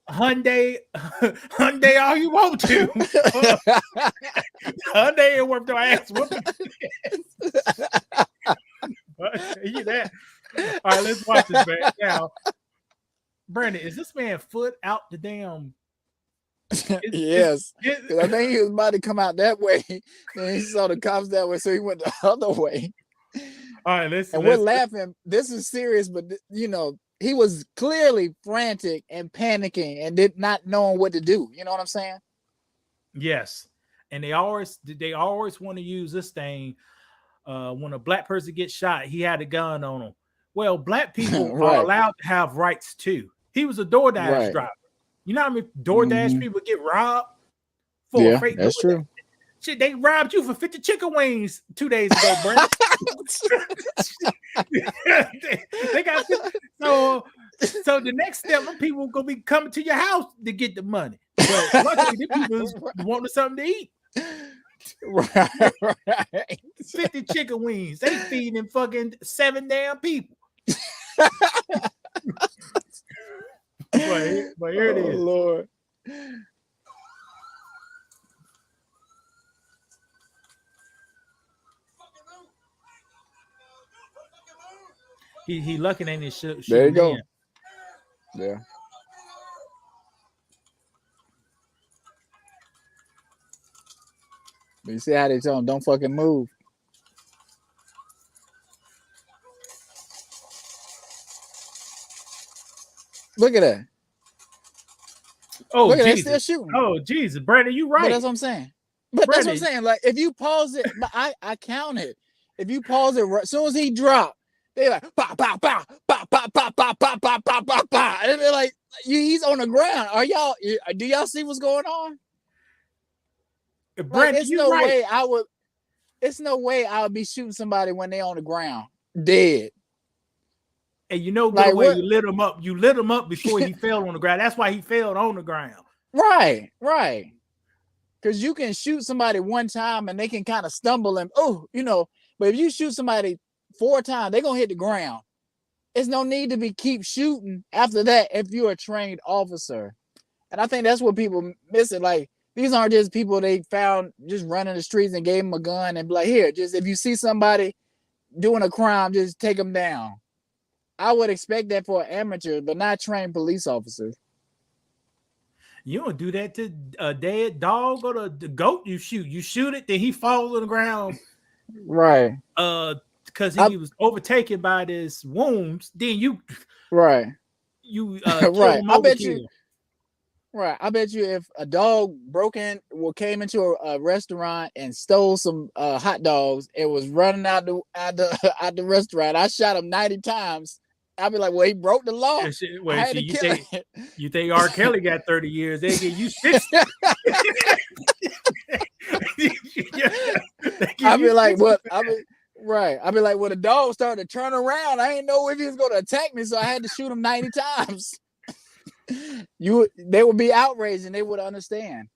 Hyundai all you want to. Hyundai ain't worth your ass whooping. You that. All right, let's watch this, man. Now, Brandon, is this man foot out the damn? Yes, because I think he was about to come out that way. Then he saw the cops that way, so he went the other way. All right, listen. And we're laughing. This is serious, but you know, he was clearly frantic and panicking and did not knowing what to do. You know what I'm saying? Yes, and they always want to use this thing. When a black person gets shot, he had a gun on him. Well, black people are allowed to have rights too. He was a DoorDash driver. You know how many DoorDash people get robbed for a fake? That's true. Shit, they robbed you for 50 chicken wings 2 days ago, bro. they got 50. So the next step, people gonna be coming to your house to get the money. But luckily, the people wanting something to eat. Right. 50 chicken wings. They feeding fucking 7 damn people. But here it is. Lord. He looking at his shit. There you go. Yeah. You see how they tell him, don't fucking move. Look at that. Oh, look at Jesus. that, still shooting. Oh, Jesus. Brandon, you right. But that's what I'm saying. But Brandon, that's what I'm saying. Like, if you pause it, I counted. If you pause it, as soon as he dropped, they're like, bah, bah, bah, bah, bah, bah, bah, bah, bah, bah, bah, bah. And they're like, he's on the ground. Do y'all see what's going on? Brandon, it's no way I would be shooting somebody when they're on the ground, dead. And you know the way you lit him up. You lit him up before he fell on the ground. That's why he fell on the ground. Right. Because you can shoot somebody one time and they can kind of stumble and but if you shoot somebody 4 times, they're gonna hit the ground. There's no need to keep shooting after that if you're a trained officer. And I think that's what people miss it. Like, these aren't just people they found just running the streets and gave them a gun and be like, here, just if you see somebody doing a crime, just take them down. I would expect that for amateurs, but not trained police officers. You don't do that to a dead dog or the goat. You shoot it, then he falls on the ground. Right. Because he was overtaken by this wounds. Then you right. Right. I bet you. Right. I bet you if a dog came into a restaurant and stole some hot dogs and was running out the restaurant, I shot him 90 times. I'd be like, well, he broke the law. You think R. Kelly got 30 years? They give you 60. I'd be like, what? Right. I'd be like, well, the dog started to turn around. I didn't know if he was going to attack me, so I had to shoot him 90 times. They would be outraged and they would understand.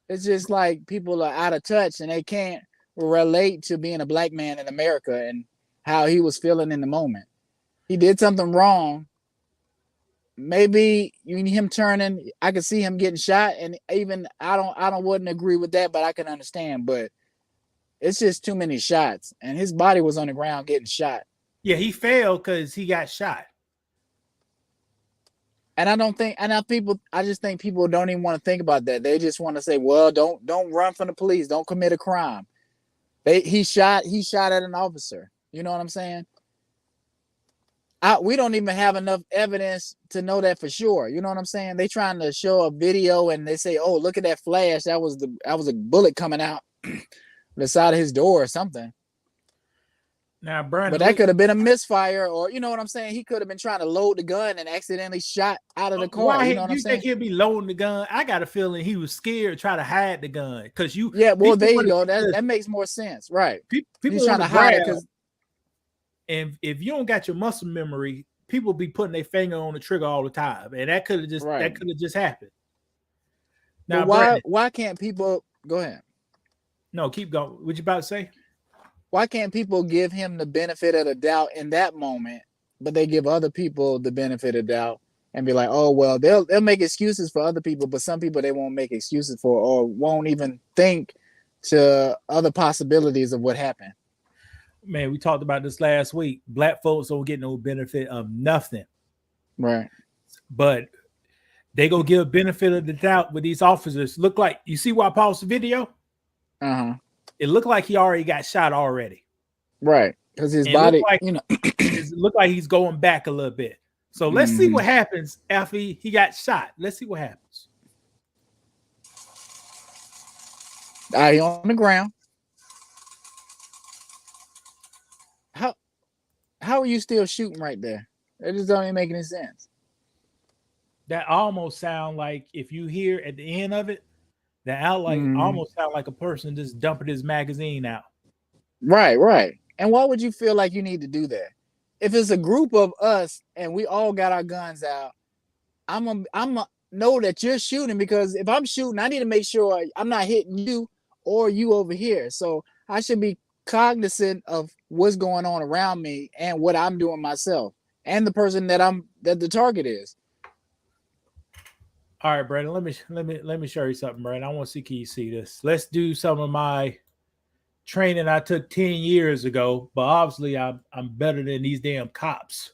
It's just like people are out of touch and they can't relate to being a black man in America and how he was feeling in the moment. He did something wrong. Maybe him turning, I could see him getting shot, and even I wouldn't agree with that, but I can understand. But it's just too many shots, and his body was on the ground getting shot. Yeah, he fell because he got shot. And I just think people don't even want to think about that. They just want to say, well, don't run from the police, don't commit a crime. He shot at an officer. You know what I'm saying? We don't even have enough evidence to know that for sure. You know what I'm saying? They trying to show a video and they say, "Oh, look at that flash! That was a bullet coming out the side of his door or something." Now, Brandon, but that could have been a misfire, or you know what I'm saying? He could have been trying to load the gun and accidentally shot out of the car. Why you know what I'm saying? Think he'll be loading the gun? I got a feeling he was scared, try to hide the gun because you. Yeah, well, there you go. That makes more sense, right? People trying to hide it because. And if you don't got your muscle memory, people be putting their finger on the trigger all the time, and that could have just happened. Now, But why Brandon, why can't people go ahead? no, keep going. What you about to say? Why can't people give him the benefit of the doubt in that moment, but they give other people the benefit of doubt and be like, oh well, they'll make excuses for other people, but some people they won't make excuses for or won't even think to other possibilities of what happened. Man, we talked about this last week. Black folks don't get no benefit of nothing, Right. but they gonna give benefit of the doubt with these officers. Look like you see why I paused the video. Uh-huh. It looked like he already got shot already. Right. Because his And it looked body, like- you know. It looked like he's going back a little bit. So let's see what happens after he got shot. Let's see what happens. He on the ground. How are you still shooting right there? It just don't even make any sense. That almost sound like if you hear at the end of it, that almost sound like a person just dumping his magazine out. Right. And why would you feel like you need to do that? If it's a group of us and we all got our guns out, I'm know that you're shooting, because if I'm shooting, I need to make sure I'm not hitting you or you over here. So I should be cognizant of what's going on around me and what I'm doing myself and the person that the target is. All right, Brandon. Let me show you something, Brandon. I want to see, can you see this? Let's do some of my training I took 10 years ago, but obviously I'm better than these damn cops.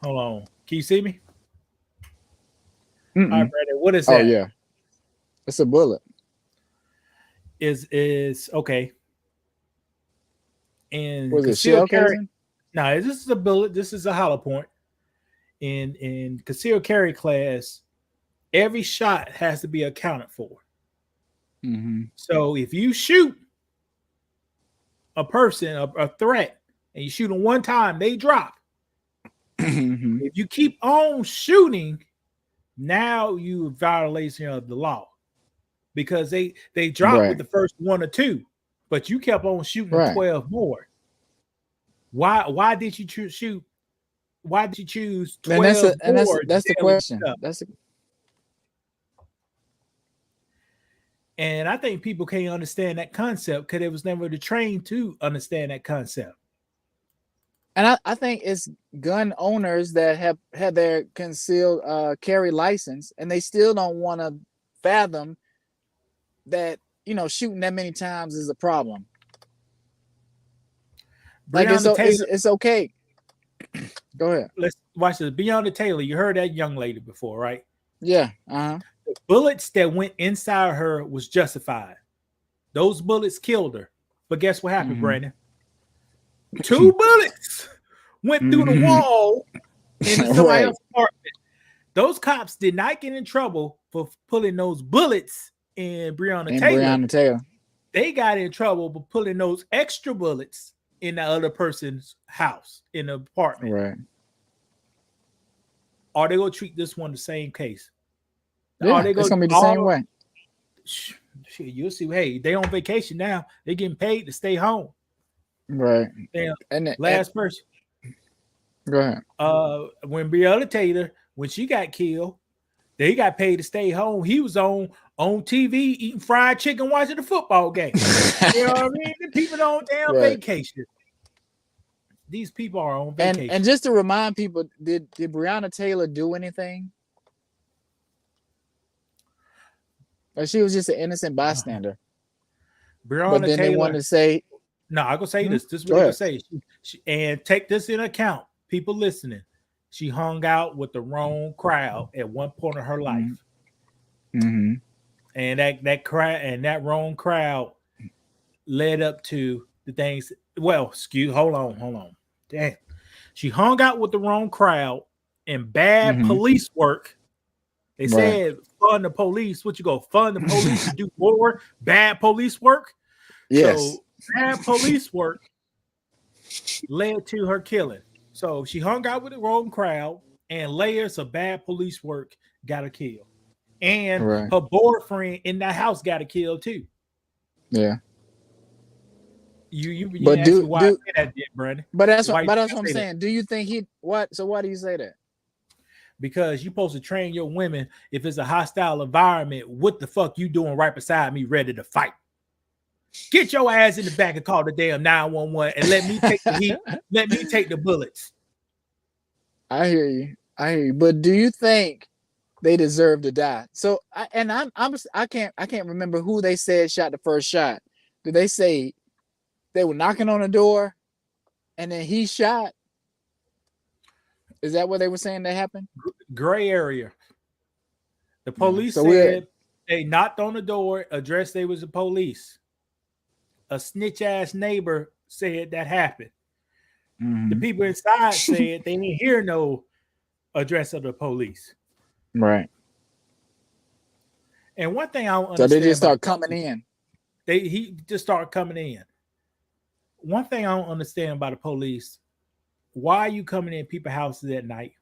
Hold on. Can you see me? All right, Brandon. What is that? Oh yeah. It's a bullet. Is okay. And Was it shell casing? No, this is a bullet. This is a hollow point. In concealed carry class, every shot has to be accounted for. So if you shoot a person, a threat, and you shoot them one time, they drop. If you keep on shooting, now you violation of the law, because they dropped with the first one or two, but you kept on shooting 12 more. Why did you shoot? Why did you choose 12 more? That's the question. And I think people can't understand that concept because they was never trained to understand that concept. And I think it's gun owners that have had their concealed carry license, and they still don't want to fathom that, shooting that many times is a problem. Like it's okay. Go ahead. Let's watch this. Breonna Taylor, you heard that young lady before, right? Yeah. The bullets that went inside her was justified. Those bullets killed her. But guess what happened, Brandon? 2 bullets went through the wall in somebody else's apartment. Those cops did not get in trouble for pulling those bullets in Breonna Taylor. They got in trouble for pulling those extra bullets in the other person's house, in the apartment. Right. Are they going to treat this one the same case? Yeah, it's going to be the same way. You'll see. Hey, they on vacation now. They're getting paid to stay home. Right. Damn. And last person. Go ahead. When Breonna Taylor, when she got killed, they got paid to stay home. He was on TV eating fried chicken, watching the football game. You know what I mean? The people on damn vacation. These people are on vacation. And just to remind people, did Breonna Taylor do anything? Or she was just an innocent bystander? Breonna but then Taylor, they wanted to say, no, I'm gonna say this. This is what I'm gonna say. And take this in account, people listening. She hung out with the wrong crowd at one point of her life. And that wrong crowd led up to the things. Well, hold on. Damn. She hung out with the wrong crowd and bad police work. They said fund the police. What you go fund the police to do more bad police work? Yes. So bad police work led to her killing. So she hung out with the wrong crowd, and layers of bad police work got her killed. And her boyfriend in that house got her killed too. Yeah. You but do why I say that, Brandon? But that's what I'm saying. Do you think why do you say that? because you're supposed to train your women if it's a hostile environment. What the fuck you doing right beside me, ready to fight? Get your ass in the back and call the damn 911 and let me take the heat. Let me take the bullets. I hear you. But do you think they deserve to die? So I can't remember who they said shot the first shot. Did they say they were knocking on the door and then he shot? Is that what they were saying that happened? Gray area. The police So said they knocked on the door, addressed they was the police. A snitch ass neighbor said that happened. The people inside said they didn't hear no address of the police. Right. And one thing I don't So understand, they just start coming in. He just started coming in. One thing I don't understand about the police: why are you coming in people's houses at night?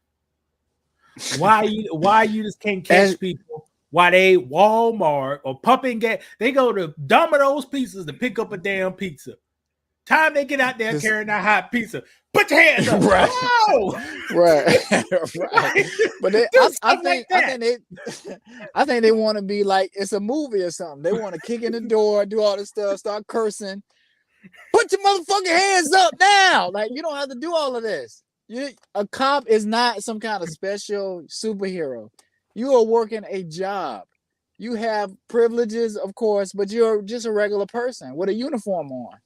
Why you just can't catch people while they Walmart or pumping gas? They go to Domino's Pizzas to pick up a damn pizza. Time they get out there carrying that hot pizza, put your hands up. Right. Oh! Right. Right. But I think they want to be like it's a movie or something. They want to kick in the door, do all this stuff, start cursing. Put your motherfucking hands up now. Like, you don't have to do all of this. A cop is not some kind of special superhero. You are working a job. You have privileges, of course, but you're just a regular person with a uniform on.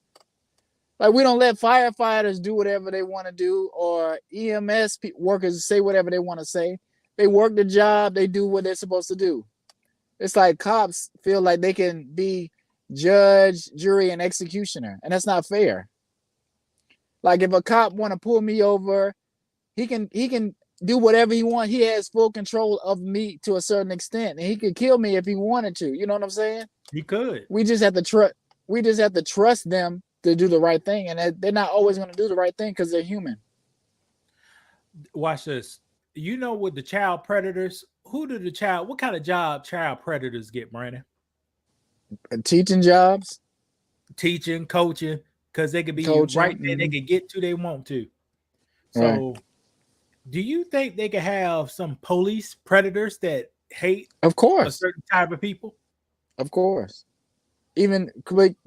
Like, we don't let firefighters do whatever they want to do, or EMS workers say whatever they want to say. They work the job. They do what they're supposed to do. It's like cops feel like they can be judge, jury, and executioner, and that's not fair. Like, if a cop want to pull me over, he can do whatever he wants. He has full control of me to a certain extent, and he could kill me if he wanted to. You know what I'm saying? He could. We just have to trust. We just have to trust them to do the right thing, and they're not always going to do the right thing because they're human. Watch this. You know, with the child predators, what kind of job child predators get, Brandon? Teaching jobs, teaching, coaching, because they could be right there. They can get to they want to. So, do you think they could have some police predators that hate, of course, a certain type of people? Of course, even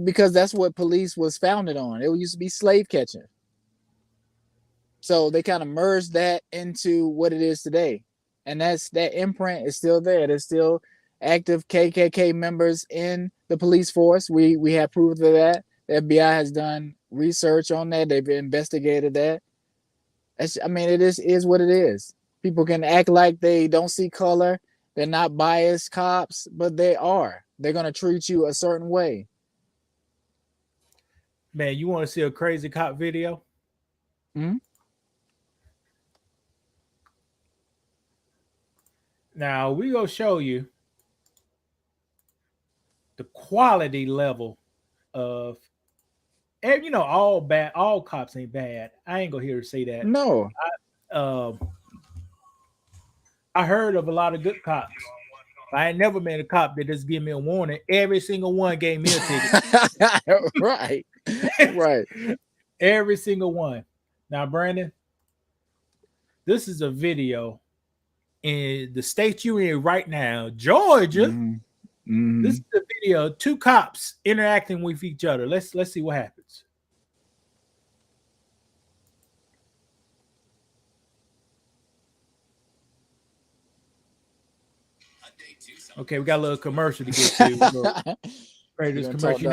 because that's what police was founded on. It used to be slave catching. So they kind of merged that into what it is today, and that imprint is still there. There's still active KKK members in the police force. We have proof of that. The FBI has done research on that. They've investigated that. It is what it is. People can act like they don't see color. They're not biased cops, but they are. They're going to treat you a certain way. Man, you want to see a crazy cop video? Mm-hmm. Now, we going to show you the quality level of, and all cops ain't bad. I ain't gonna hear say that. No. I heard of a lot of good cops. I ain't never met a cop that just give me a warning. Every single one gave me a ticket. Right. Right. Every single one. Now, Brandon, this is a video in the state you're in right now, Georgia. Mm-hmm. This is a video of two cops interacting with each other. Let's see what happens. Okay, we got a little commercial to get to. This commercial.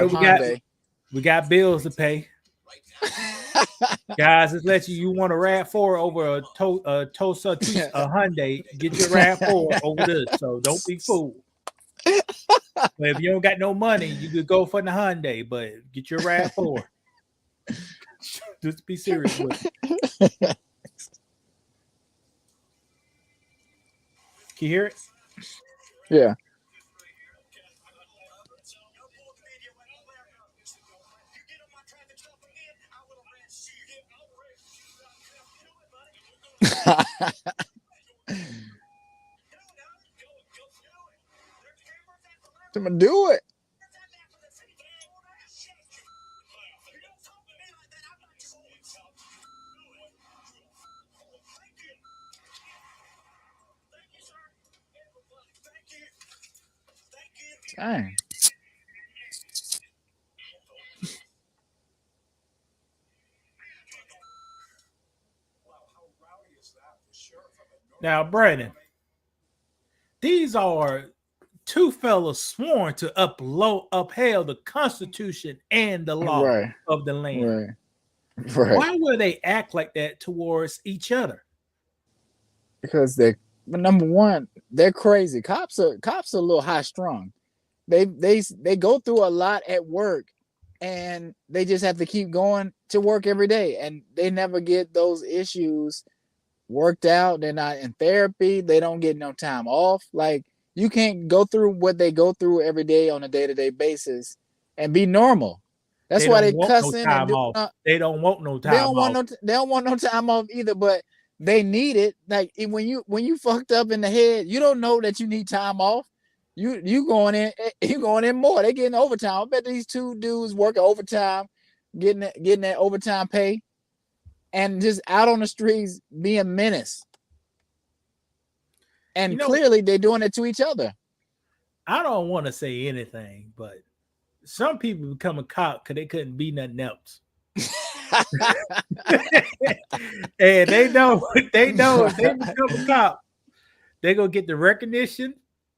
We got bills to pay. Guys, let's let you want a RAV4 over a Tosa, a Hyundai. Get your RAV4 over this. So don't be fooled. But if you don't got no money, you could go for the Hyundai, but get your RAV4. Just be serious with it. Can you hear it? Yeah. I'm gonna do it. Dang. Now, Brandon, these are two fellas sworn to upheld the Constitution and the law Right. of the land. Right. Why would they act like that towards each other? Because number one, they're crazy. Cops are a little high strung. They go through a lot at work, and they just have to keep going to work every day, and they never get those issues worked out. They're not in therapy. They don't get no time off. Like, you can't go through what they go through every day on a day-to-day basis and be normal. That's why they cussing and they don't want no time off. They don't want no time off either, but they need it. Like, when you fucked up in the head, you don't know that you need time off. You going in more. They getting overtime. I bet these two dudes working overtime, getting that overtime pay, and just out on the streets being menace. And clearly they're doing it to each other. I don't want to say anything, but some people become a cop because they couldn't be nothing else. And they know if they become a cop, they're gonna get the recognition.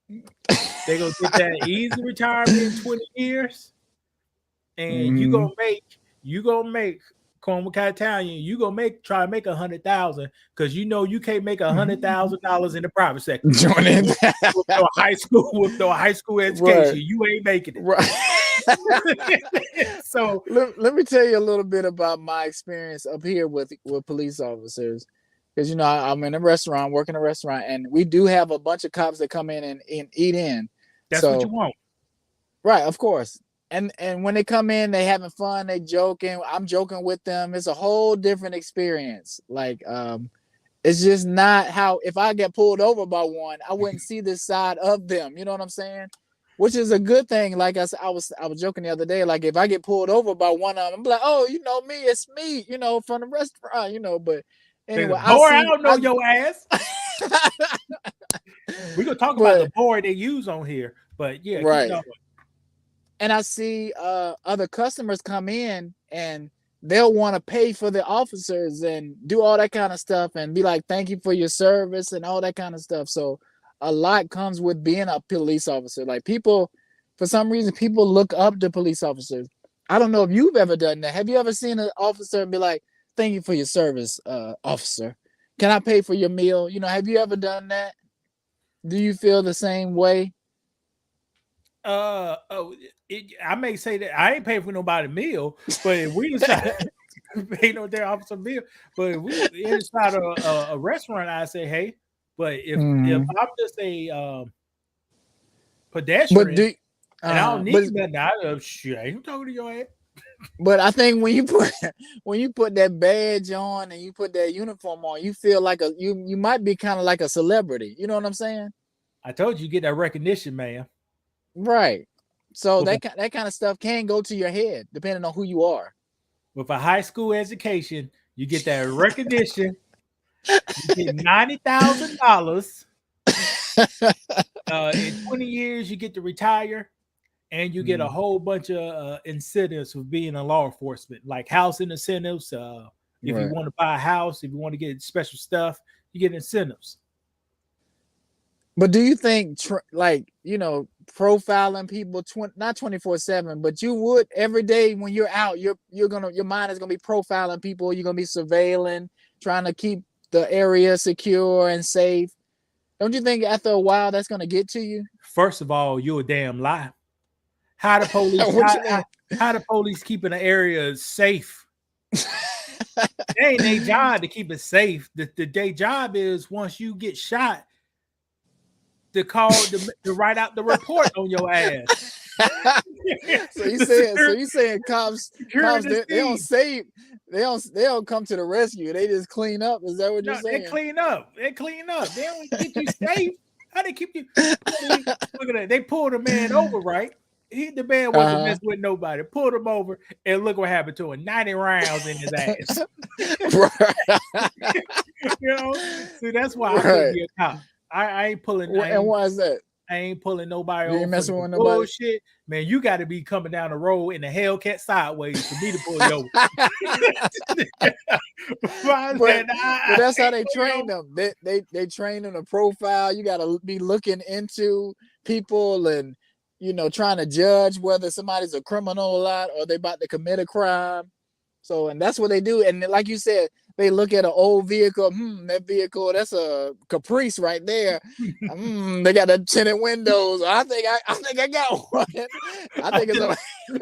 They're gonna get that easy retirement in 20 years. And you gonna make Cornwall Italian, you gonna try to make 100,000 because you know you can't make $100,000 in the private sector. With no high school education, right. You ain't making it. Right. So let me tell you a little bit about my experience up here with police officers. Because I'm in a restaurant, working a restaurant, and we do have a bunch of cops that come in and eat in. That's what you want. Right, of course. And when they come in, they having fun, they joking. I'm joking with them. It's a whole different experience. Like, it's just not how, if I get pulled over by one, I wouldn't see this side of them. You know what I'm saying? Which is a good thing. Like I said, I was joking the other day. Like, if I get pulled over by one of them, I'm like, oh, me, it's me, from the restaurant, but anyway, I don't know your ass. We're gonna talk about the board they use on here, but yeah, right. And I see other customers come in and they'll want to pay for the officers and do all that kind of stuff and be like, thank you for your service and all that kind of stuff. So a lot comes with being a police officer. Like, people, for some reason, people look up to police officers. I don't know if you've ever done that. Have you ever seen an officer and be like, thank you for your service, officer? Can I pay for your meal? Have you ever done that? Do you feel the same way? I may say that I ain't paying for nobody meal, but if we decide pay no damn officer meal, but if we inside a restaurant, I say, hey, but if I'm just a pedestrian, and I don't need nothing, I ain't talking to your ass. But I think when you put that badge on and you put that uniform on, you feel like you might be kind of like a celebrity. You know what I'm saying? I told you get that recognition, man. Right. So that kind of stuff can go to your head depending on who you are. With a high school education, you get that recognition. You get $90,000. In 20 years, you get to retire. And you get a whole bunch of incentives for being in law enforcement, like housing incentives. If you want to buy a house, if you want to get special stuff, you get incentives. But do you think, profiling people, not 24/7, but you would every day when you're out, your mind is gonna be profiling people. You're gonna be surveilling, trying to keep the area secure and safe. Don't you think after a while that's gonna get to you? First of all, you're a damn lie. How the police? how the police keeping the area safe? They ain't their job to keep it safe. The day job is once you get shot, to write out the report on your ass. So you saying cops they don't save, they don't come to the rescue. They just clean up. Is that what you're saying? They clean up. They don't keep you safe. How they keep you? Look at that. They pulled a man over, right? The man wasn't messing with nobody. Pulled him over, and look what happened to him. 90 rounds in his ass. See, that's why I couldn't be a cop. I ain't pulling. And why is that? I ain't pulling nobody You ain't over for messing no with nobody. bullshit. Man, you got to be coming down the road in the Hellcat sideways for me to pull you over. But that's how they train them. They train them to profile. You got to be looking into people and trying to judge whether somebody's a criminal or not, or they about to commit a crime. So, and that's what they do. And like you said, they look at an old vehicle. That vehicle, that's a Caprice right there. They got the tinted windows. I think I got one. I think it's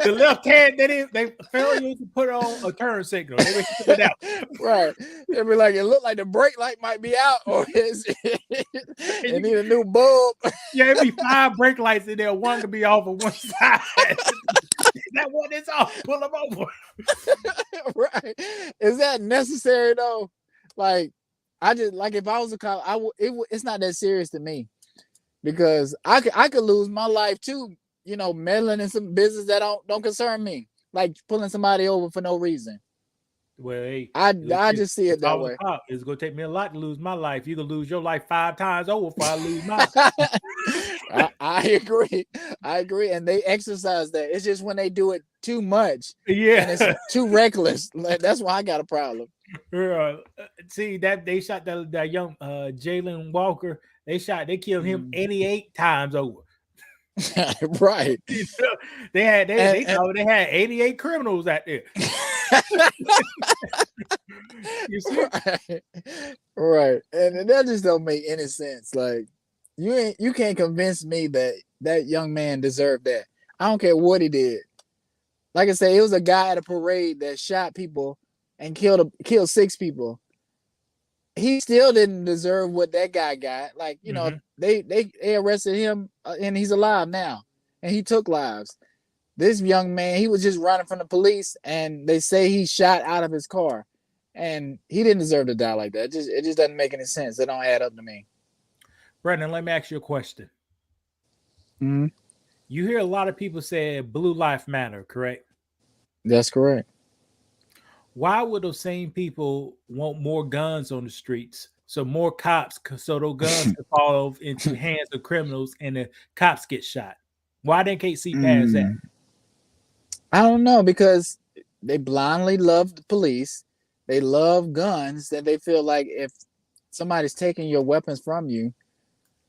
the left hand. They fail you to put on a turn signal. They would put it out. Right. They'll be like, it looked like the brake light might be out, or it need a new bulb. Yeah, it'd be 5 brake lights in there. One could be off on one side. That one is off. Pull them over. Right. Is that necessary though? Like, I just like if I was a cop, it's not that serious to me, because I could lose my life too. Meddling in some business that don't concern me, like pulling somebody over for no reason. Well, hey, I just see it that way. It's gonna take me a lot to lose my life. You can lose your life 5 times over before I lose mine. I agree, and they exercise that. It's just when they do it too much, yeah, and it's too reckless. That's why I got a problem. See that they shot that young Jalen Walker. They killed him 88 times over. Right. They had 88 criminals out there. You see? Right. And that just don't make any sense. Like, you can't convince me that young man deserved that. I don't care what he did. Like I say, it was a guy at a parade that shot people and killed 6 people. He still didn't deserve what that guy got. Like, they arrested him and he's alive now, and he took lives. This young man, he was just running from the police, and they say he shot out of his car, and he didn't deserve to die like that. It just doesn't make any sense. It don't add up to me. Brendan, let me ask you a question. Mm-hmm. You hear a lot of people say Blue Lives Matter, correct? That's correct. Why would those same people want more guns on the streets? So more cops, so those guns can fall into hands of criminals and the cops get shot. Why they can't see past that? I don't know, because they blindly love the police. They love guns, that they feel like if somebody's taking your weapons from you,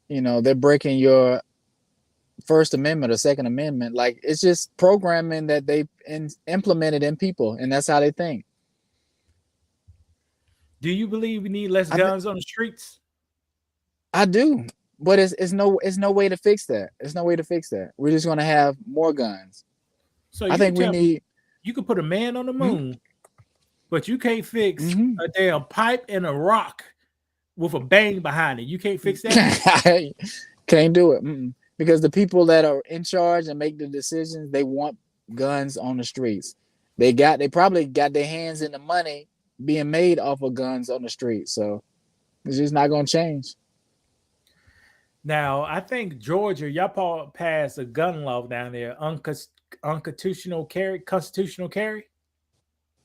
they're breaking your First Amendment or Second Amendment. Like, it's just programming that they implemented in people, and that's how they think. Do you believe we need less guns on the streets? I do, but it's no way to fix that. It's no way to fix that. We're just gonna have more guns. So I think we need. You could put a man on the moon, but you can't fix a damn pipe and a rock with a bang behind it. You can't fix that. Can't do it because the people that are in charge and make the decisions, they want guns on the streets. They probably got their hands in the money being made off of guns on the street. So it's just not going to change. Now, I think Georgia, y'all passed a gun law down there, unconstitutional carry, constitutional carry.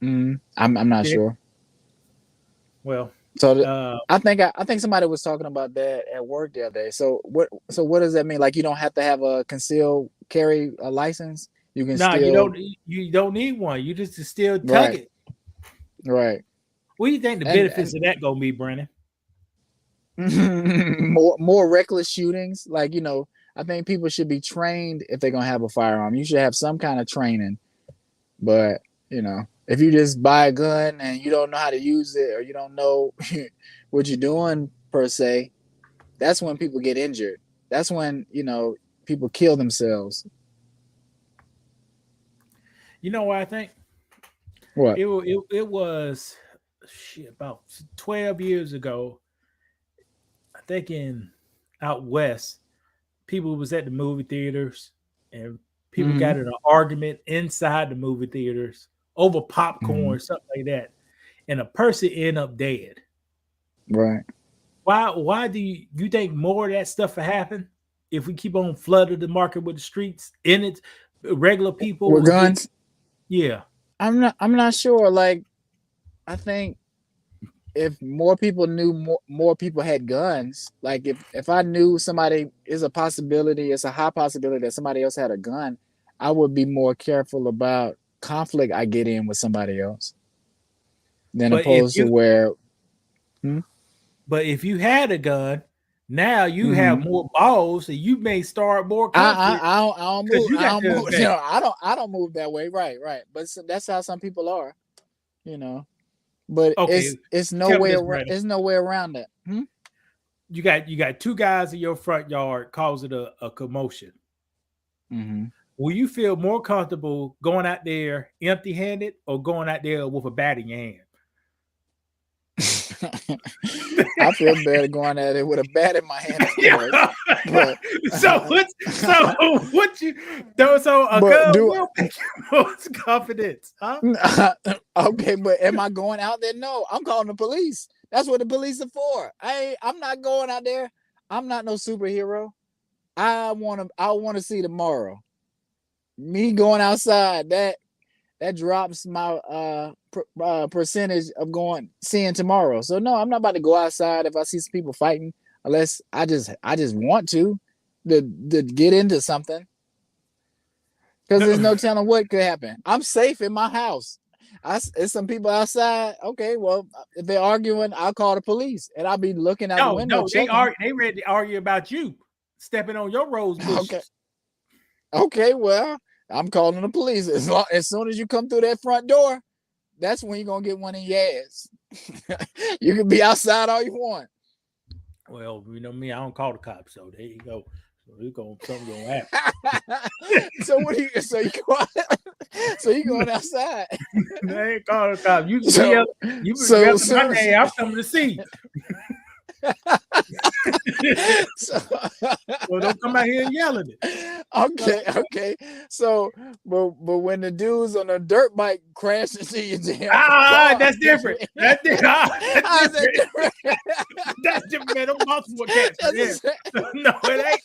I'm not sure. Well, so I think somebody was talking about that at work the other day. So what does that mean? Like, you don't have to have a concealed carry license? You can you don't need one. You just still tug it. Right. What do you think the benefits of that gonna be, Brennan? more reckless shootings. Like, I think people should be trained if they're gonna have a firearm. You should have some kind of training. But if you just buy a gun and you don't know how to use it, or you don't know what you're doing per se, that's when people get injured. That's when people kill themselves. You know what I think? What? It was about 12 years ago. I think out west, people was at the movie theaters and people got in an argument inside the movie theaters over popcorn, something like that, and a person ended up dead. Right. Why do you think more of that stuff will happen if we keep on flooding the market with the streets in it, regular people with guns? Yeah. I'm not sure. Like, I think if more people knew more people had guns, like if I knew somebody is a possibility, it's a high possibility that somebody else had a gun, I would be more careful about conflict I get in with somebody else than But if opposed to you where but if you had a gun, now you have Mhm. more balls, and you may start more conflict I don't because move. you I got don't the move. You advantage. know, I don't move that way. Right, right. But that's how some people are. You know, but Okay, it's no tell me way this, around. Brandon. There's no way around that. You got two guys in your front yard causing a commotion. Mm-hmm. Will you feel more comfortable going out there empty-handed or going out there with a bat in your hand? I feel better going at it with a bat in my hand, of course. But so what you so a but gun do will make you more confidence, huh? okay, but am I going out there? No, I'm calling the police. That's what the police are for. I'm not going out there. I'm not no superhero. I want to see tomorrow. Me going outside, that drops my percentage of seeing tomorrow. So no, I'm not about to go outside if I see some people fighting, unless I just want to get into something, because there's no telling what could happen. I'm safe in my house. It's some people outside. Okay, well, if they're arguing, I'll call the police, and I'll be looking out the window No, checking. they ready to argue about you stepping on your rose bushes. Okay, well, I'm calling the police. As soon as you come through that front door, that's when you're gonna get one in your ass. You can be outside all you want. Well, you know me, I don't call the cops, so there you go. So something gonna happen. So what do you? So you going outside? They ain't call the cops. You So yell my name. I'm coming to see. Well, don't come out here and yelling it. Okay. So, but when the dudes on a dirt bike crash into your damn car, that's different. That's different. How's that different? That's different, man. Them multiple cats. Yeah. No, it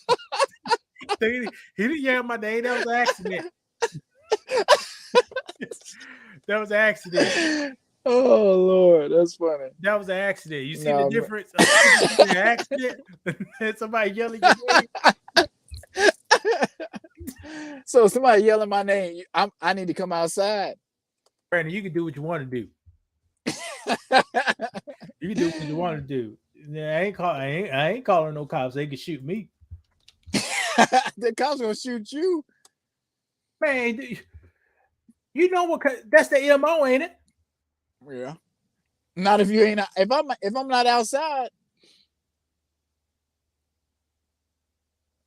ain't. He didn't yell my name. That was an accident. That was an accident. Oh Lord, that's funny. That was an accident. You see the difference? An accident and somebody yelling your name. So somebody yelling my name, I need to come outside. Brandon, you can do what you want to do. You can do what you want to do. I ain't calling no cops. They can shoot me. The cops gonna shoot you, man. You know what? That's the MO, ain't it? Yeah. Not if you ain't. If I'm not outside,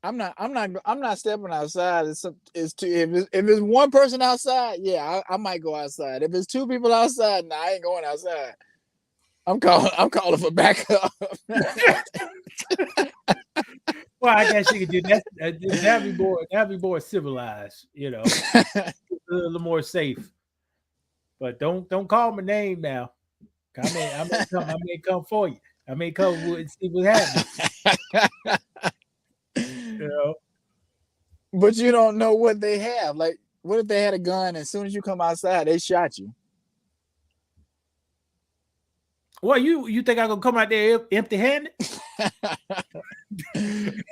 I'm not stepping outside. If it's one person outside, yeah, I might go outside. If it's two people outside, nah, I ain't going outside. I'm calling for backup. Well, I guess you could do that. That'd be more civilized, you know, a little more safe. But don't call my name now. I may come for you. I may come and see what happens. You know. But you don't know what they have. Like, what if they had a gun and as soon as you come outside, they shot you? Well, you think I'm gonna come out there empty-handed? Ain't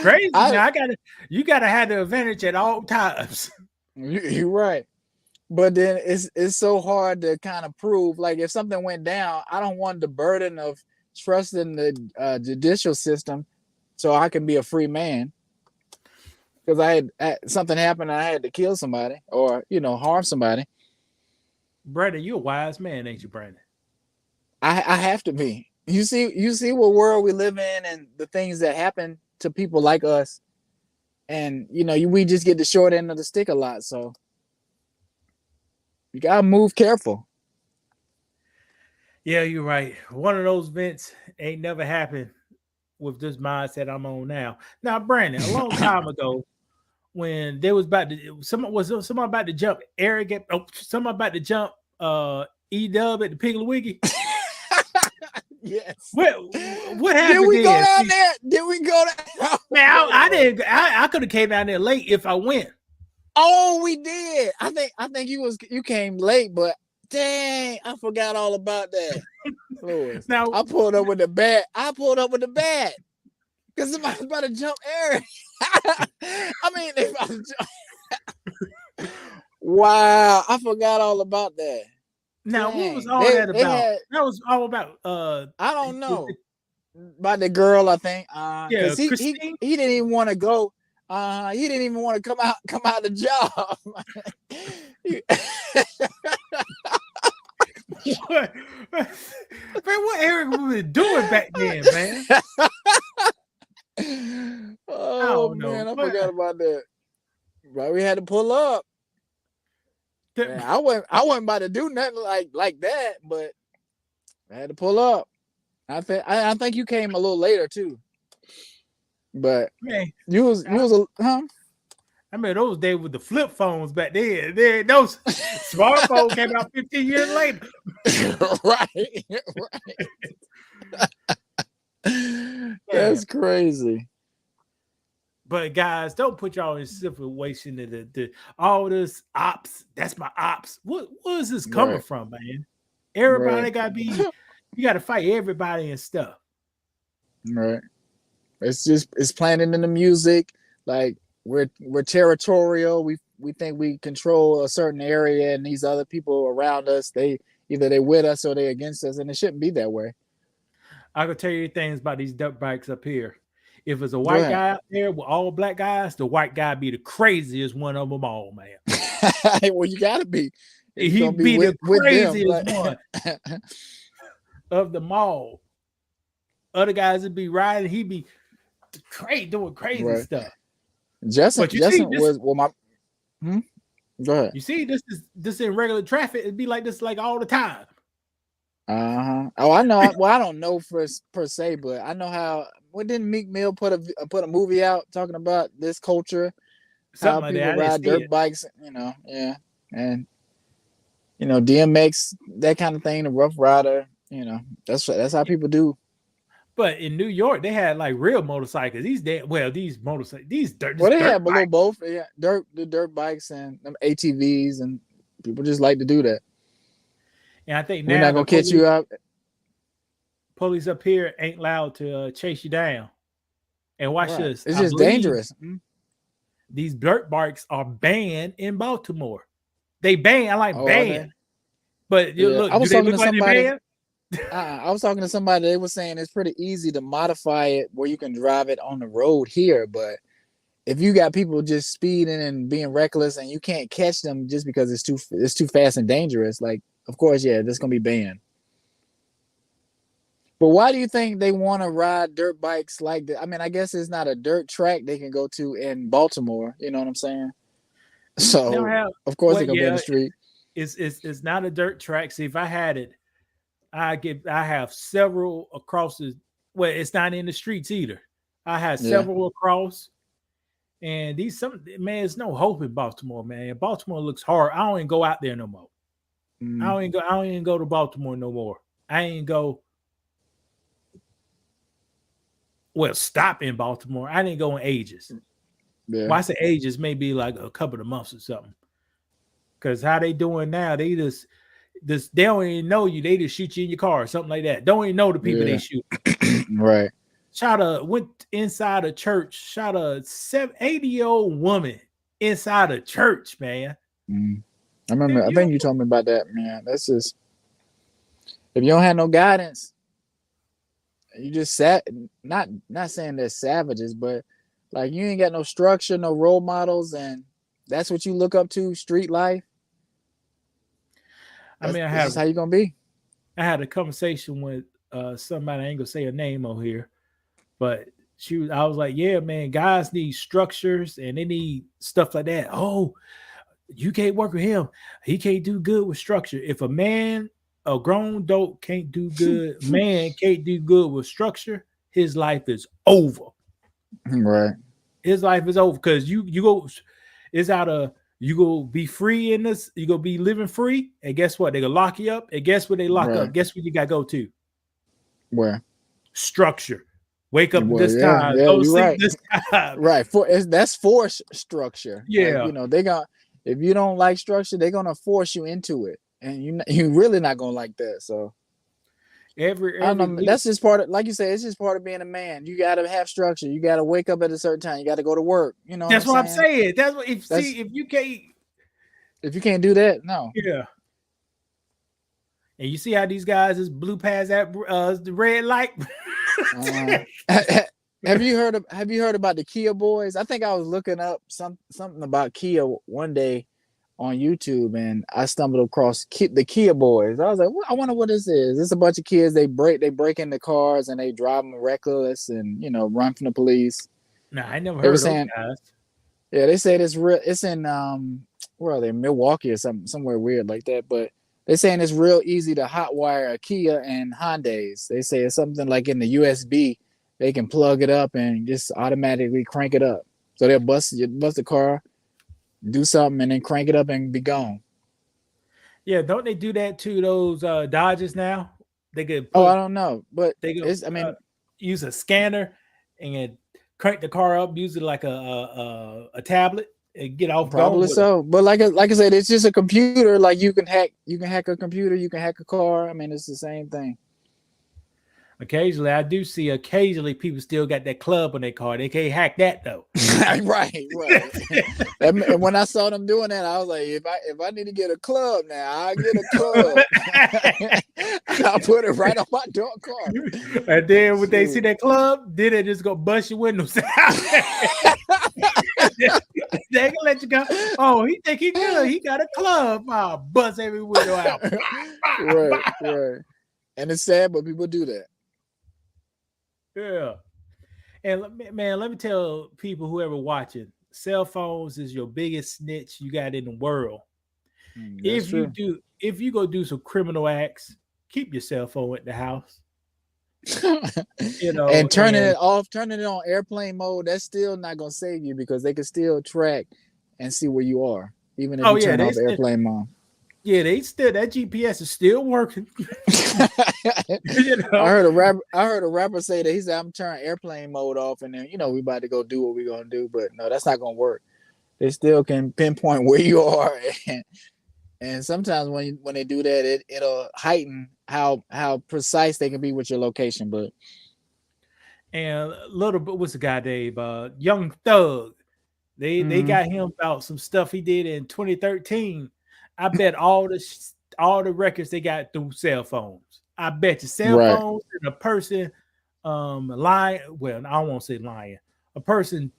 crazy. You gotta have the advantage at all times. You're right. But then it's so hard to kind of prove. Like, if something went down, I don't want the burden of trusting the judicial system so I can be a free man. Because I had something happen and I had to kill somebody or, harm somebody. Brandon, you're a wise man, ain't you, Brandon? I have to be. You see what world we live in and the things that happen to people like us. And, we just get the short end of the stick a lot. So you got to move careful. Yeah, you're right. One of those events ain't never happened with this mindset I'm on now. Now, Brandon, a long time ago, when they was someone about to jump Eric, someone about to jump E-Dub at the Piggly Wiggly. Yes. What happened? Did we go down there? Did we go down? Man, I didn't. I could have came down there late if I went. Oh, we did. I think you came late, but Dang, I forgot all about that. Lewis. Now, I pulled up with the bat. Because somebody's about to jump Eric. I mean, they about to jump. Wow, I forgot all about that. what was Dang. all They- that they about? had- That was all about I don't know. About the girl, I think. Yeah, Because he Christine. didn't even want to go. He didn't even want to come out the job. What? Man, what Eric was doing back then, man? Oh don't know. man, I What? forgot about that. Right, we had to pull up. Man, I wasn't about to do nothing like that, but I had to pull up. I think you came a little later too. But Man, you was huh? I mean, those days with the flip phones back then. Those smartphones came out 15 years later. right. That's crazy. But guys, don't put y'all in situation that all this ops. That's my ops. What is this coming Right. from, man? Everybody Right. gotta be. You gotta fight everybody and stuff. Right. It's planted in the music. Like we're territorial. We think we control a certain area, and these other people around us, they with us or they against us, and it shouldn't be that way. I can tell you things about these dirt bikes up here. If it's a Go white ahead. guy out there with all black guys, the white guy be the craziest one of them all, man. Well, you gotta be. It's He gonna be the with them, craziest like- one of them all. Other guys would be riding, he be doing crazy Right. stuff. Justin But you see, this- was well my. Go ahead. You see, this in regular traffic, it'd be like this like all the time. Oh, I know. Well, I don't know per se, but I know how. What didn't Meek Mill put a movie out talking about this culture? Something How like people that. I ride didn't see dirt it. bikes, yeah, and DMX, that kind of thing, the Rough Rider, that's how people do. But in New York, they had like real motorcycles. These dirt Well, they dirt have a little bikes. both, yeah, the dirt bikes and them ATVs, and people just like to do that. And I think We're now not gonna catch you out. police up here ain't allowed to chase you down. And watch Right. this. It's I just believe dangerous. These dirt bikes are banned in Baltimore. They ban. I like Oh, are banned. But you Yeah. look, I was do they talking look to like they somebody- banned? I was talking to somebody. They were saying it's pretty easy to modify it where you can drive it on the road here, but if you got people just speeding and being reckless and you can't catch them just because it's too fast and dangerous, like of course, yeah, that's gonna be banned. But why do you think they want to ride dirt bikes like that? I mean, I guess it's not a dirt track they can go to in Baltimore. You know what I'm saying? So They'll have- of course well, they're gonna be in yeah, the street. It's not a dirt track. See, if I had it, I have several across the. Well, it's not in the streets either. I had Yeah. several across, and man, there's no hope in Baltimore, man. Baltimore looks hard. I don't even go out there no more. Mm, I don't even go to Baltimore no more. I ain't go. Well, stop in Baltimore. I didn't go in ages. yeah. Well, I say ages, maybe like a couple of months or something. Because how they doing now, they just they don't even know you. They just shoot you in your car or something like that. Don't even know the people Yeah. they shoot. Right. Went inside a church, shot a 80-year-old woman inside a church, man. Mm. I remember. I think you told me about that, man. That's just if you don't have no guidance, you just not saying they're savages, but like you ain't got no structure, no role models, and that's what you look up to, street life. That's just how you gonna be. I had a conversation with somebody. I ain't gonna say a name on here, but I was like, yeah, man, guys need structures and they need stuff like that. Oh, you can't work with him. He can't do good with structure. If a grown dope can't do good, man can't do good with structure, his life is over. Right. His life is over because you go, it's out of you go be free in this, you go be living free, and guess what? They gonna lock you up, and guess what they lock Right. up? Guess what you gotta go to? Where? Structure. Wake up Well, this yeah, time. yeah, Go you're sleep right. this time. Right. That's force structure. Yeah. Like, they got if you don't like structure, they're gonna force you into it. and you really not gonna like that. So Every I don't know. leader. That's just part of, like you said, it's just part of being a man. You got to have structure. You got to wake up at a certain time. You got to go to work. You know That's what what I'm I'm saying? saying. That's what if That's- see if you can't. If you can't do that, no. Yeah. And you see how these guys is blue past that the red light. Have you heard about the Kia boys? I think I was looking up something about Kia one day on YouTube, and I stumbled across the Kia boys. I was like, well, I wonder what this is. It's a bunch of kids. They break into cars and they drive them reckless and run from the police. Nah, I never They were heard of saying- those guys. Yeah, they said it's real. It's in where are they? Milwaukee or somewhere weird like that. But they saying it's real easy to hotwire a Kia and Hyundais. They say it's something like in the USB. They can plug it up and just automatically crank it up. So they'll bust the car, do something, and then crank it up and be gone. Yeah, don't they do that to those Dodges now? They could Oh, I don't know, but they go. it's, I mean, use a scanner and crank the car up, use it like a tablet, and get off. probably so. But like I said, it's just a computer. Like you can hack a computer, you can hack a car. I mean, it's the same thing. Occasionally, I do see. Occasionally, people still got that club on their car. They can't hack that though. right. And when I saw them doing that, I was like, if I need to get a club now, I'll get a club. I'll put it right on my door car. And then when they see that club, then they just go bust your windows out. They gonna let you go. Oh, he think he good. He got a club. Oh, bust every window out. right. And it's sad, but people do that. Yeah. And man, let me tell people, whoever watching, cell phones is your biggest snitch you got in the world. If you go do some criminal acts, keep your cell phone at the house. And turning it off, turning it on airplane mode, that's still not gonna save you because they can still track and see where you are, even if you turn off airplane mode. Yeah, that GPS is still working. I heard a rapper say that. He said, "I'm turning airplane mode off, and then we about to go do what we're gonna do." But no, that's not gonna work. They still can pinpoint where you are, and sometimes when they do that, it'll heighten how precise they can be with your location. But and a little bit, what's the guy Dave? Young Thug. They got him about some stuff he did in 2013. I bet all the records they got through cell phones. I bet you cell phones and a person lying. Well, I won't say lying. A person,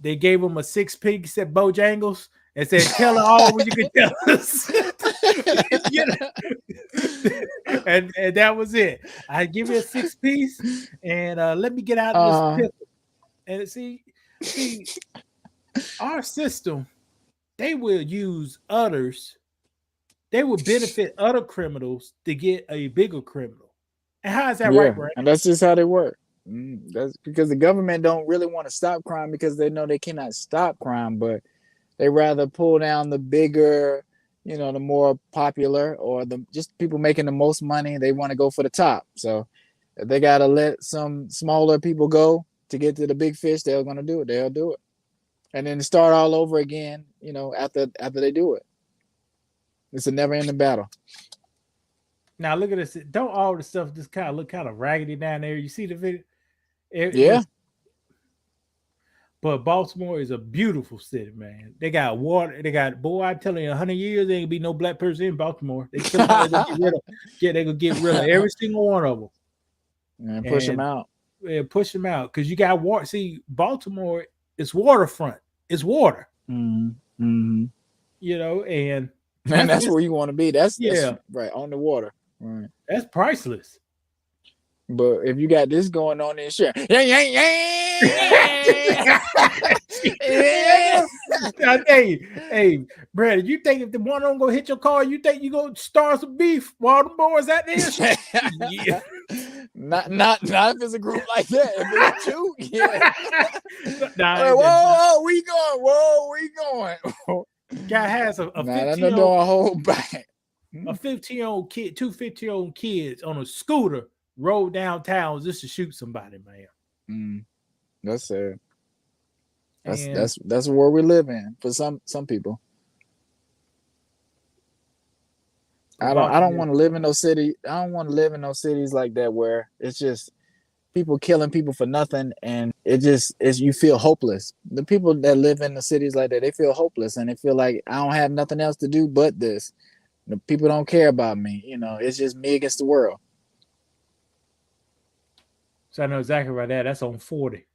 they gave him a 6-piece at Bojangles and said, "Tell her all what you can tell us." And that was it. I give you a 6-piece and let me get out of this pistol. And see, our system. They will use others. They will benefit other criminals to get a bigger criminal. And how is that right, Brandon? And that's just how they work. That's because the government don't really want to stop crime because they know they cannot stop crime, but they rather pull down the bigger, the more popular or the just people making the most money. They want to go for the top. So if they got to let some smaller people go to get to the big fish, they're going to do it. They'll do it. And then start all over again, after they do it. It's a never-ending battle. Now look at this. Don't all the stuff just kind of look kind of raggedy down there? You see the video? Yeah. But Baltimore is a beautiful city, man. They got water. They got, boy, I'm telling you, 100 years, there ain't be no black person in Baltimore. They gonna get rid of every single one of them. And push them out. Yeah, push them out. Because you got water. See, Baltimore, it's waterfront. It's water. Mm-hmm. And that's where you want to be. That's right on the water. Right. That's priceless. But if you got this going on in shit, I tell you, hey, Brad, you think if the one of them gonna hit your car, you think you gonna start some beef while the boys out there? Yeah. Not if it's a group like that. If it's two, yeah. Whoa, we going. Guy has a 15-year-old hold back. A 15-year-old kid, 2 15-year-old kids on a scooter rode downtown just to shoot somebody, man. That's sad. That's where we live in for some people. I don't want to live in those cities. I don't want to live in those cities like that where it's just people killing people for nothing, and it just is, you feel hopeless. The people that live in the cities like that, they feel hopeless, and they feel like I don't have nothing else to do but this. The people don't care about me. It's just me against the world. So I know exactly right there. That's on 40.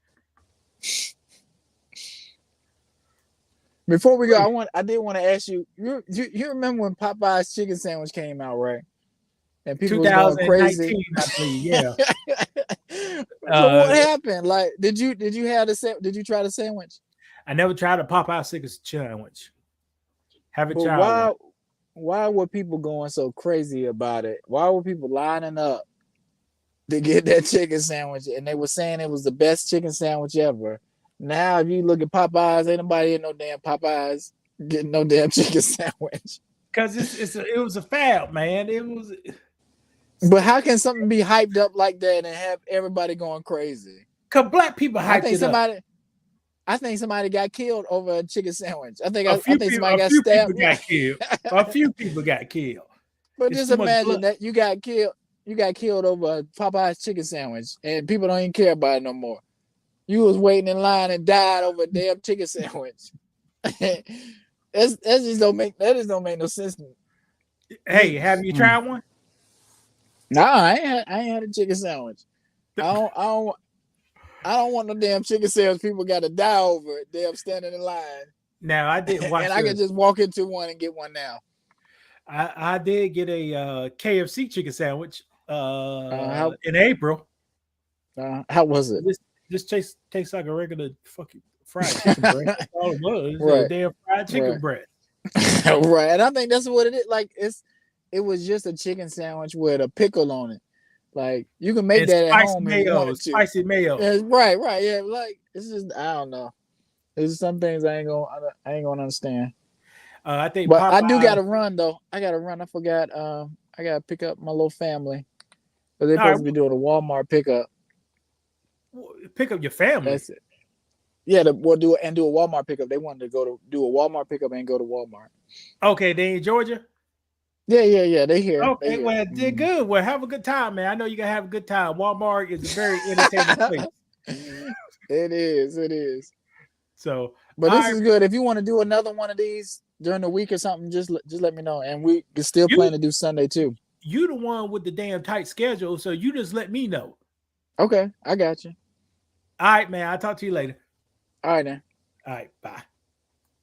Before we go, I did want to ask you. You remember when Popeye's chicken sandwich came out, right? And people was going crazy. 2019, I believe. Yeah. So what happened? Like, did you try the sandwich? I never tried a Popeye chicken sandwich. Haven't tried. Why were people going so crazy about it? Why were people lining up to get that chicken sandwich? And they were saying it was the best chicken sandwich ever. Now, if you look at Popeyes, ain't nobody in no damn Popeyes getting no damn chicken sandwich. Because it was a fad, man. It was. But how can something be hyped up like that and have everybody going crazy? Because black people hyped it up. I think somebody got killed over a chicken sandwich. I think somebody got stabbed. A few people got killed. But just imagine that you got killed. You got killed over a Popeye's chicken sandwich, and people don't even care about it no more. You was waiting in line and died over a damn chicken sandwich. that just don't make no sense. Hey, have you tried one? No, I ain't had a chicken sandwich. I don't want no damn chicken sandwich. People got to die over it. Damn, standing in line. Now I did watch, and I can just walk into one and get one now. I did get a KFC chicken sandwich in April. How was it? This tastes like a regular fucking fried chicken breast. That's all it was. Right. A damn fried chicken breast. Right, and I think that's what it is. Like it was just a chicken sandwich with a pickle on it. Like you can make that at home. Mayo, spicy mayo. Right, yeah. Like it's just I don't know. There's some things I ain't gonna understand. I think, but I do gotta run though. I gotta run. I forgot. I gotta pick up my little family, but they're supposed to be doing a Walmart pickup. Pick up your family. That's it. Yeah, we'll do a Walmart pickup. They wanted to do a Walmart pickup and go to Walmart. Okay, they in Georgia. Yeah. They here. Okay, well, they're good. Well, have a good time, man. I know you gotta have a good time. Walmart is a very entertaining place. It is. So, but this is good. If you want to do another one of these during the week or something, just let me know, and we can still plan to do Sunday too. You the one with the damn tight schedule, so you just let me know. Okay, I got you. All right, man. I'll talk to you later. All right, then. All right, bye.